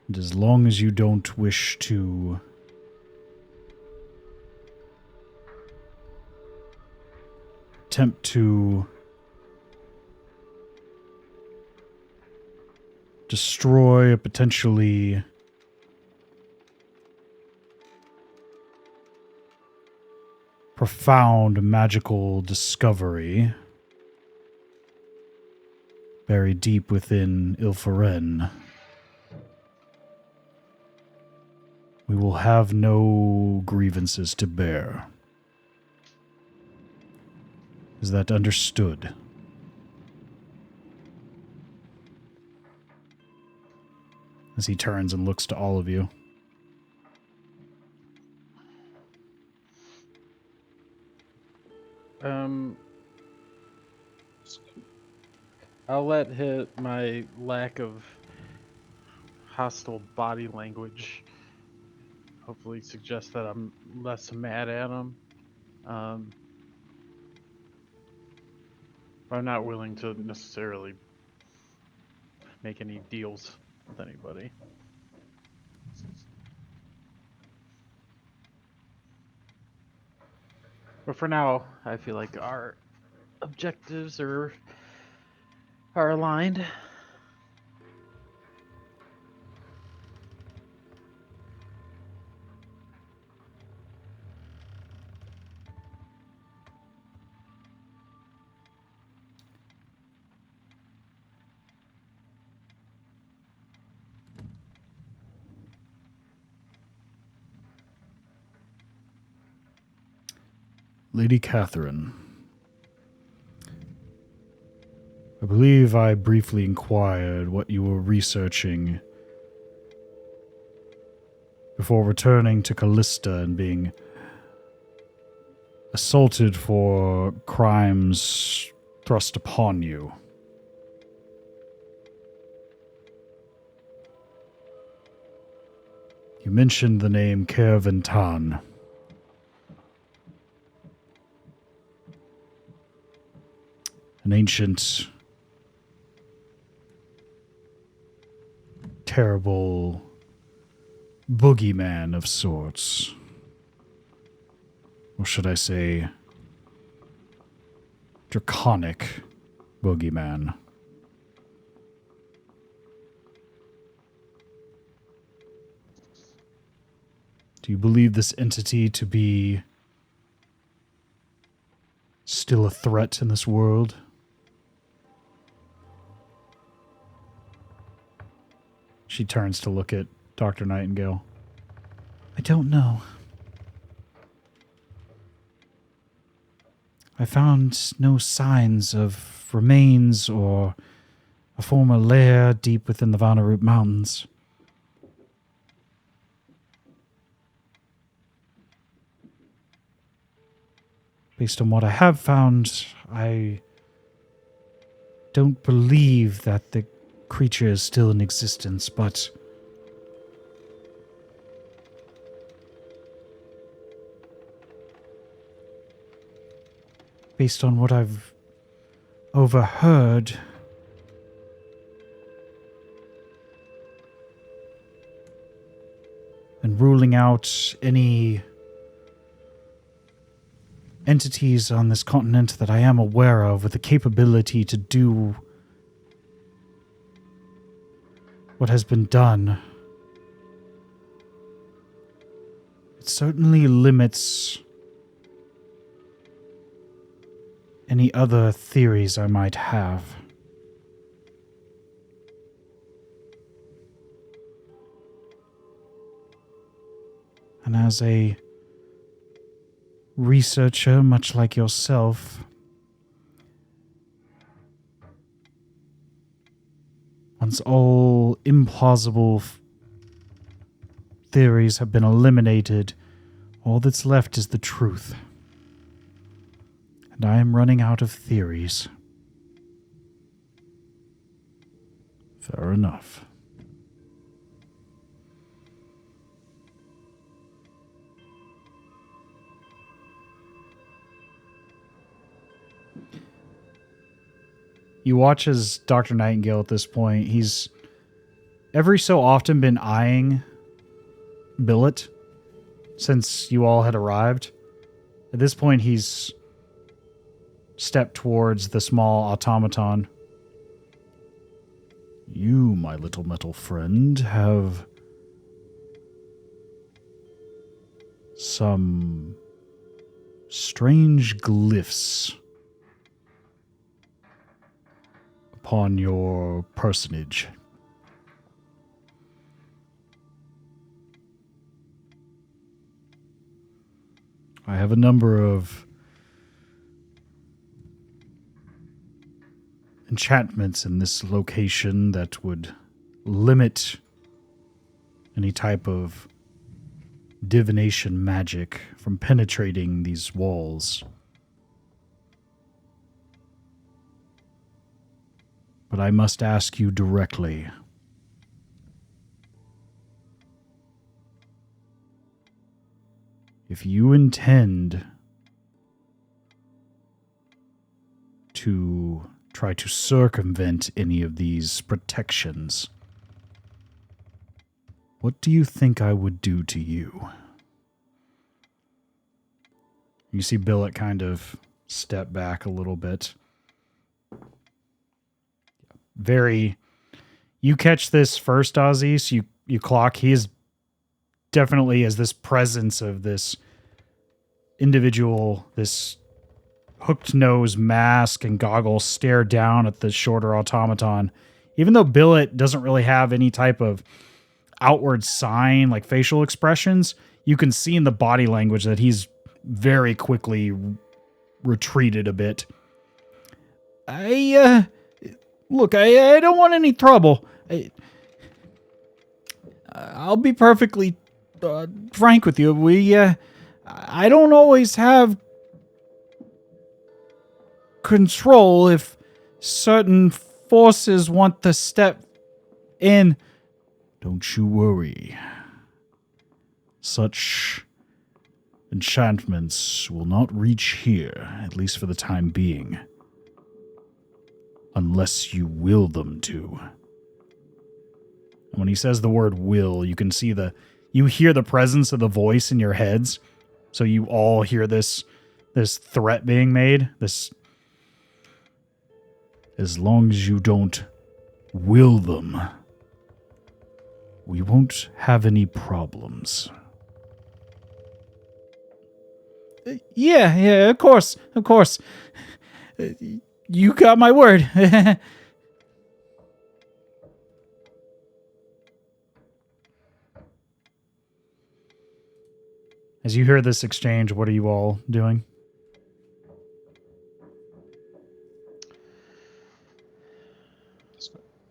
And as long as you don't wish to attempt to destroy a potentially profound magical discovery, buried deep within Ilfaren. We will have no grievances to bear. Is that understood? As he turns and looks to all of you. I'll let my lack of hostile body language hopefully suggest that I'm less mad at him. But I'm not willing to necessarily make any deals with anybody. But for now, I feel like our objectives are aligned. Lady Catherine, I believe I briefly inquired what you were researching before returning to Callista and being assaulted for crimes thrust upon you. You mentioned the name Kerventan. An ancient, terrible boogeyman of sorts. Or should I say, draconic boogeyman. Do you believe this entity to be still a threat in this world? She turns to look at Dr. Nightingale. I don't know. I found no signs of remains or a former lair deep within the Vanarut Mountains. Based on what I have found, I don't believe that the creature is still in existence, but based on what I've overheard, and ruling out any entities on this continent that I am aware of with the capability to do what has been done, it certainly limits any other theories I might have. And as a researcher, much like yourself, once all implausible theories have been eliminated, all that's left is the truth. And I am running out of theories. Fair enough. You watch as Dr. Nightingale at this point, he's every so often been eyeing Billet since you all had arrived. At this point, he's stepped towards the small automaton. You, my little metal friend, have some strange glyphs upon your personage. I have a number of enchantments in this location that would limit any type of divination magic from penetrating these walls. But I must ask you directly. If you intend to try to circumvent any of these protections, what do you think I would do to you? You see Billet kind of step back a little bit. You catch this first, Ozzy, so you clock. He is definitely as this presence of this individual, this hooked nose mask and goggles stare down at the shorter automaton. Even though Billet doesn't really have any type of outward sign, like facial expressions, you can see in the body language that he's very quickly retreated a bit. Look, I don't want any trouble. I'll be perfectly frank with you. I don't always have control if certain forces want to step in. Don't you worry. Such enchantments will not reach here, at least for the time being. Unless you will them to. When he says the word will, you can see you hear the presence of the voice in your heads. So you all hear this threat being made. As long as you don't will them, we won't have any problems. Yeah, of course. You got my word. As you hear this exchange, what are you all doing?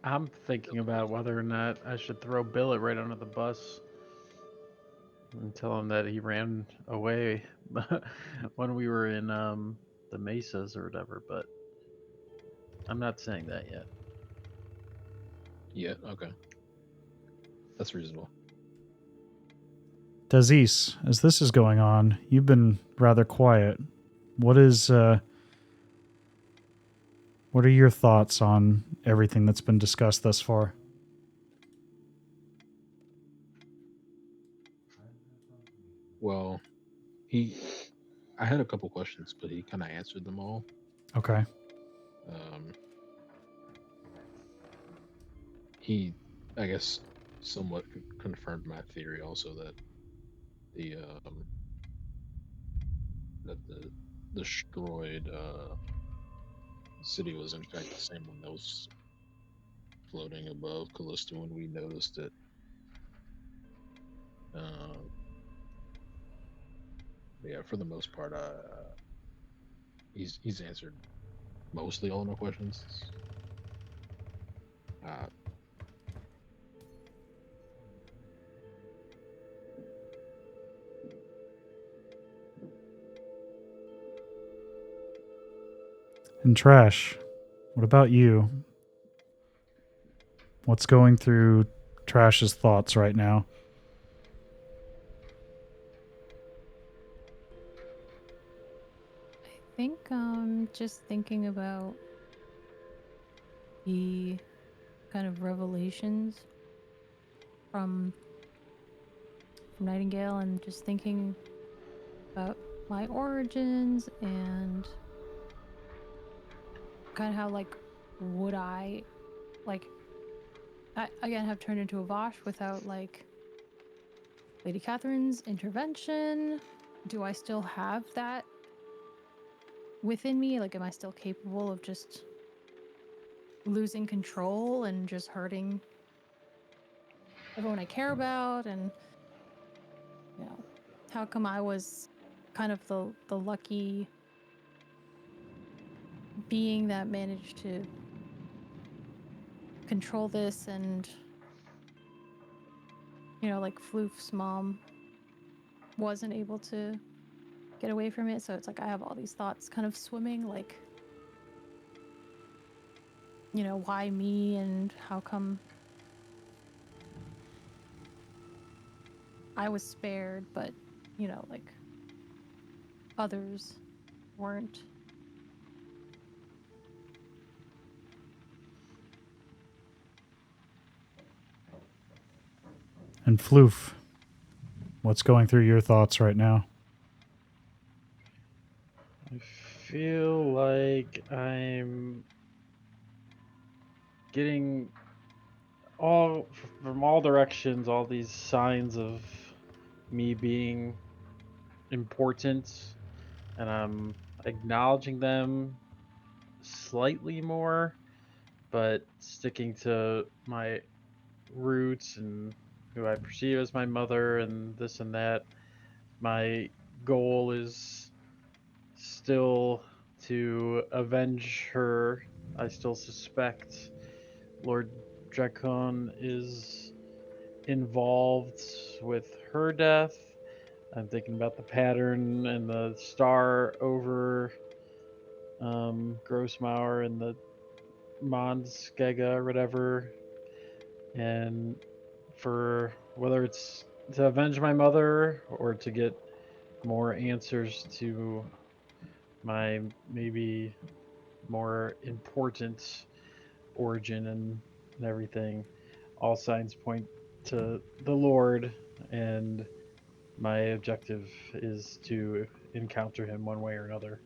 I'm thinking about whether or not I should throw Billet right under the bus and tell him that he ran away when we were in the mesas or whatever, but I'm not saying that yet. Yeah, okay. That's reasonable. Dazes, as this is going on, you've been rather quiet. What are your thoughts on everything that's been discussed thus far? Well, I had a couple questions, but he kind of answered them all. Okay. He, I guess, somewhat confirmed my theory also that the destroyed city was in fact the same one that was floating above Callista when we noticed it. Yeah, for the most part, he's answered mostly all my questions. And Trash, what about you? What's going through Trash's thoughts right now? I think just thinking about the kind of revelations from Nightingale and just thinking about my origins and kind of how would I again have turned into a Vosh without Lady Catherine's intervention? Do I still have that within me? Am I still capable of just losing control and just hurting everyone I care about, and you know, how come I was kind of the lucky being that managed to control this, and you know, like Floof's mom wasn't able to get away from it. So it's like I have all these thoughts kind of swimming, like, you know, why me, and how come I was spared, but you know, like others weren't. And Floof, what's going through your thoughts right now? I feel like I'm getting from all directions, all these signs of me being important, and I'm acknowledging them slightly more, but sticking to my roots and who I perceive as my mother and this and that. My goal is still to avenge her. I still suspect Lord Dracon is involved with her death. I'm thinking about the pattern and the star over Grossmauer and the Mondskega or whatever. And for whether it's to avenge my mother or to get more answers to my maybe more important origin and everything, all signs point to the Lord, and my objective is to encounter him one way or another.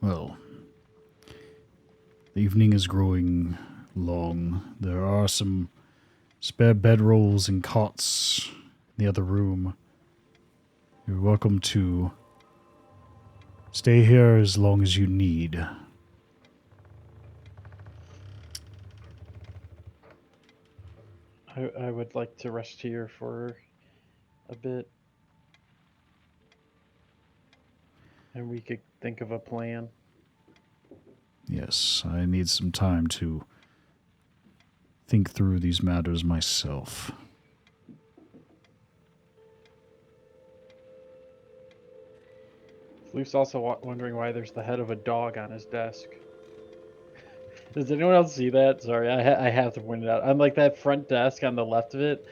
Well, the evening is growing long. There are some spare bedrolls and cots in the other room. You're welcome to stay here as long as you need. I would like to rest here for a bit, and we could think of a plan. Yes, I need some time to think through these matters myself. Luke's also wondering why there's the head of a dog on his desk. Does anyone else see that? Sorry, I have to point it out. On like that front desk on the left of it,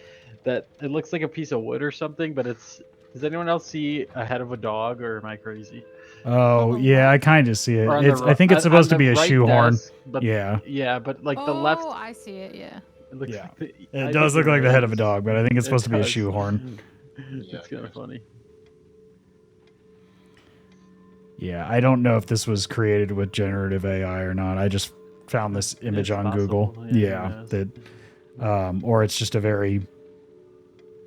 that it looks like a piece of wood or something, but it's. Does anyone else see a head of a dog, or am I crazy? Oh, On the yeah, I left? kind of see it. Or on It's. I think it's on supposed to the be a right shoehorn. desk, but Yeah, yeah, but like Oh, the left, I see it. Yeah. it looks yeah. like the. It I does think look like the head of a is. dog, but I think it's It supposed to be a does. shoehorn. Yeah, It's kind of funny. Yeah, I don't know if this was created with generative AI or not. I just found this image It's on Google. possible. Yeah, Yeah, who knows? that, or it's just a very,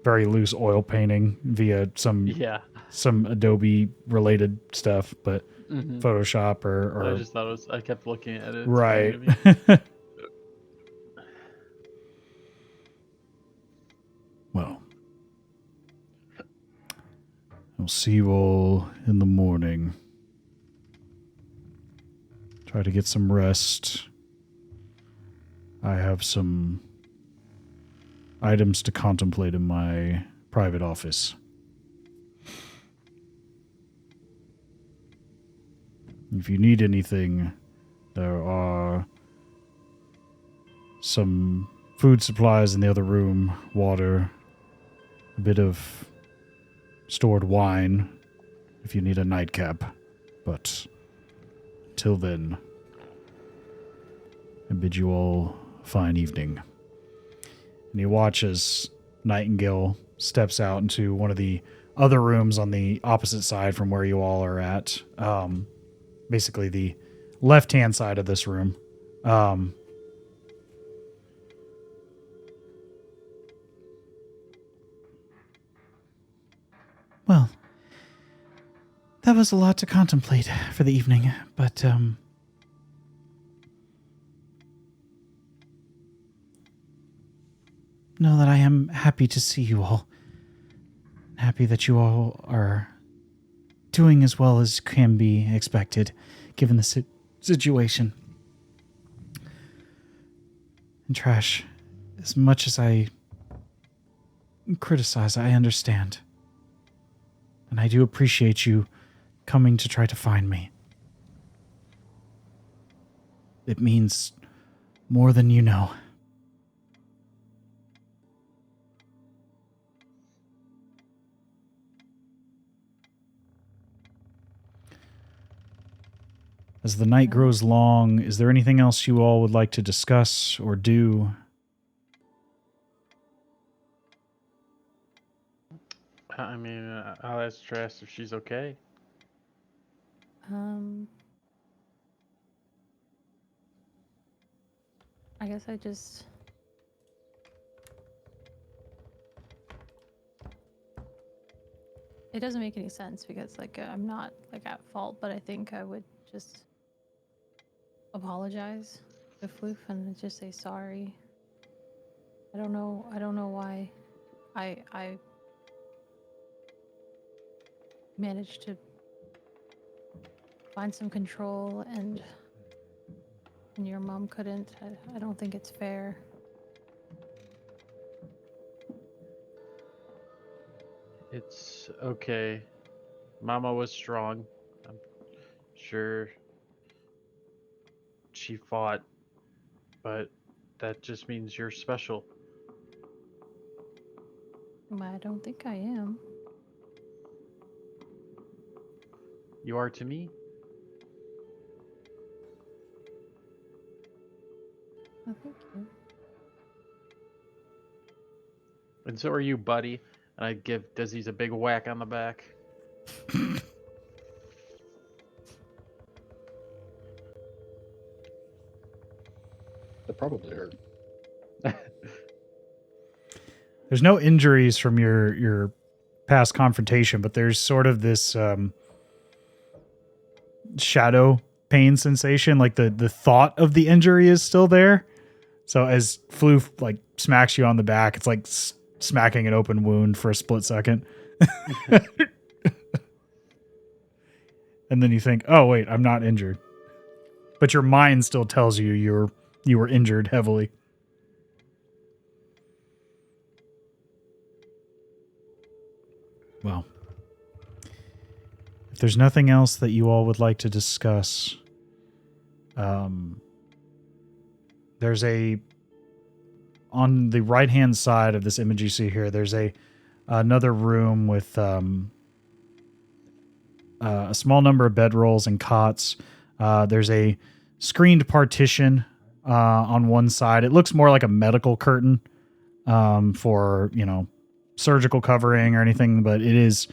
very loose oil painting via some Yeah. Adobe related stuff, but Hmm. Photoshop I or just thought it was. I kept looking at it. It's funny right. to me. Well, I'll see you all in the morning. Try to get some rest. I have some items to contemplate in my private office. If you need anything, there are some food supplies in the other room, water, a bit of stored wine if you need a nightcap. But till then, I bid you all a fine evening. And you watch as Nightingale steps out into one of the other rooms on the opposite side from where you all are at. Basically the left-hand side of this room. Well, that was a lot to contemplate for the evening, but, know that I am happy to see you all. Happy that you all are doing as well as can be expected, given the situation. And Trash, as much as I criticize, I understand. And I do appreciate you coming to try to find me. It means more than you know. As the night grows long, is there anything else you all would like to discuss or do? I mean, I'll ask Tress if she's okay. I guess I just... It doesn't make any sense because, like, I'm not, like, at fault, but I think I would just apologize to Floof and just say sorry. I don't know why I managed to find some control and your mom couldn't. I don't think it's fair. It's okay. Mama was strong. I'm sure she fought, but that just means you're special. I don't think I am. You are to me. Oh, thank you. And so are you, buddy. And I give Dazes a big whack on the back. That probably hurt. There's no injuries from your past confrontation, but there's sort of this shadow pain sensation. Like the thought of the injury is still there. So as Floof like smacks you on the back, it's like smacking an open wound for a split second. And then you think, oh wait, I'm not injured. But your mind still tells you you were injured heavily. Well, if there's nothing else that you all would like to discuss, there's on the right-hand side of this image you see here, there's another room with a small number of bedrolls and cots. There's a screened partition on one side. It looks more like a medical curtain for, surgical covering or anything, but it is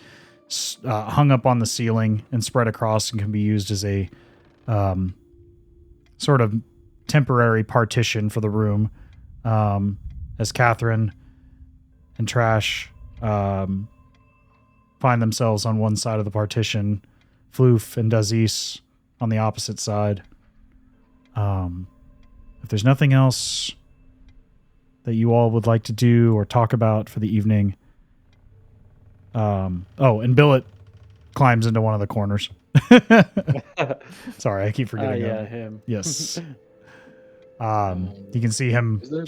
hung up on the ceiling and spread across and can be used as a sort of temporary partition for the room. As Catherine and Trash find themselves on one side of the partition, Floof and Dazes on the opposite side. If there's nothing else that you all would like to do or talk about for the evening. And Billet climbs into one of the corners. Sorry, I keep forgetting him. Him. Yes. You can see him. Is there...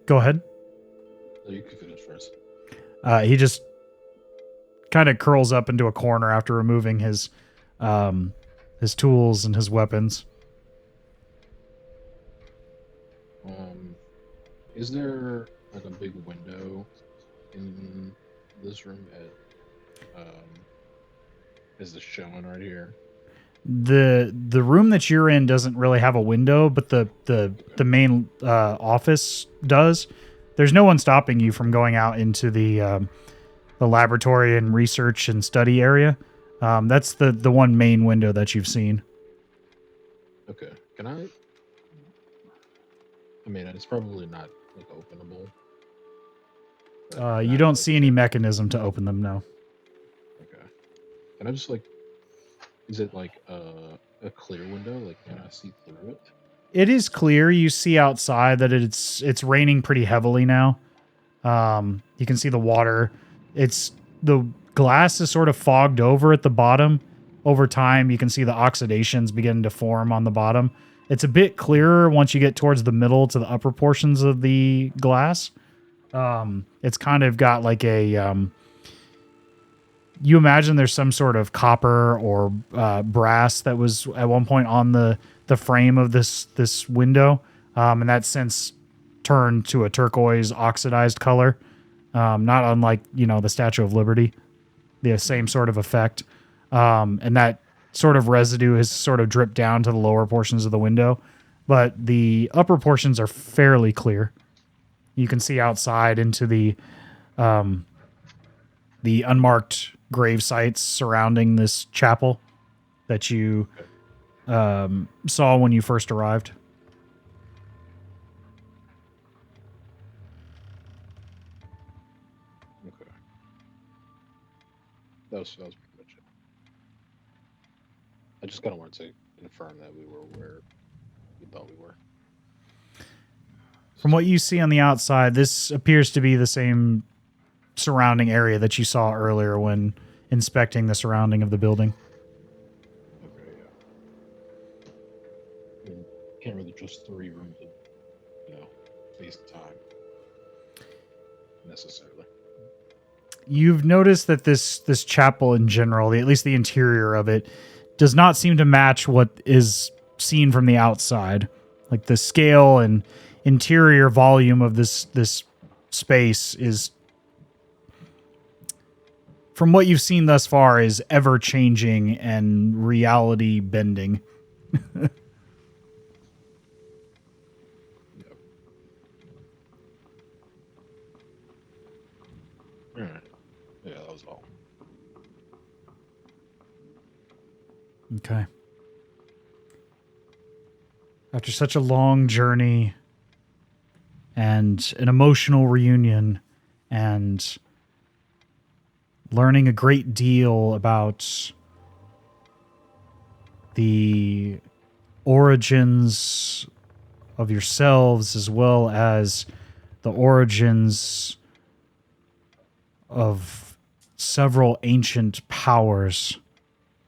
Go ahead. No, you can finish first. He just kind of curls up into a corner after removing his tools and his weapons. Is there like a big window in this room is this showing right here? The room that you're in doesn't really have a window, but the main office does. There's no one stopping you from going out into the laboratory and research and study area. That's the one main window that you've seen. Okay. Can I mean, it's probably not like openable. You don't see any mechanism to open them, no. Can I just like? Is it like a clear window? Like, can I see through it? It is clear. You see outside that it's raining pretty heavily now. You can see the water. The glass is sort of fogged over at the bottom. Over time, you can see the oxidations begin to form on the bottom. It's a bit clearer once you get towards the middle to the upper portions of the glass. It's kind of got like a you imagine there's some sort of copper or brass that was at one point on the frame of this window, and that's since turned to a turquoise oxidized color, not unlike the Statue of Liberty, the same sort of effect, and that sort of residue has sort of dripped down to the lower portions of the window, but the upper portions are fairly clear. You can see outside into the unmarked grave sites surrounding this chapel that you saw when you first arrived. Okay. That was pretty much it. I just kind of wanted to confirm that we were where we thought we were. From what you see on the outside, this appears to be the same surrounding area that you saw earlier when inspecting the surrounding of the building. Okay, yeah. Can't really trust 3 rooms of, space and time necessarily. You've noticed that this chapel in general, at least the interior of it, does not seem to match what is seen from the outside. Like the scale and interior volume of this space is, from what you've seen thus far, is ever changing and reality bending. Yep. All right. Yeah, that was all. Okay. After such a long journey and an emotional reunion and learning a great deal about the origins of yourselves as well as the origins of several ancient powers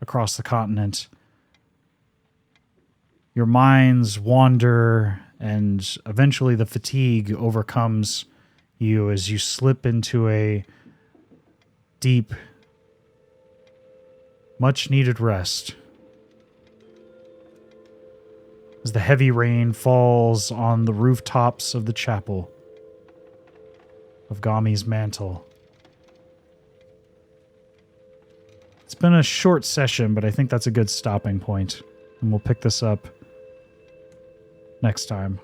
across the continent, your minds wander and eventually the fatigue overcomes you as you slip into a deep, much-needed rest. As the heavy rain falls on the rooftops of the chapel of Gami's mantle. It's been a short session, but I think that's a good stopping point, and we'll pick this up next time.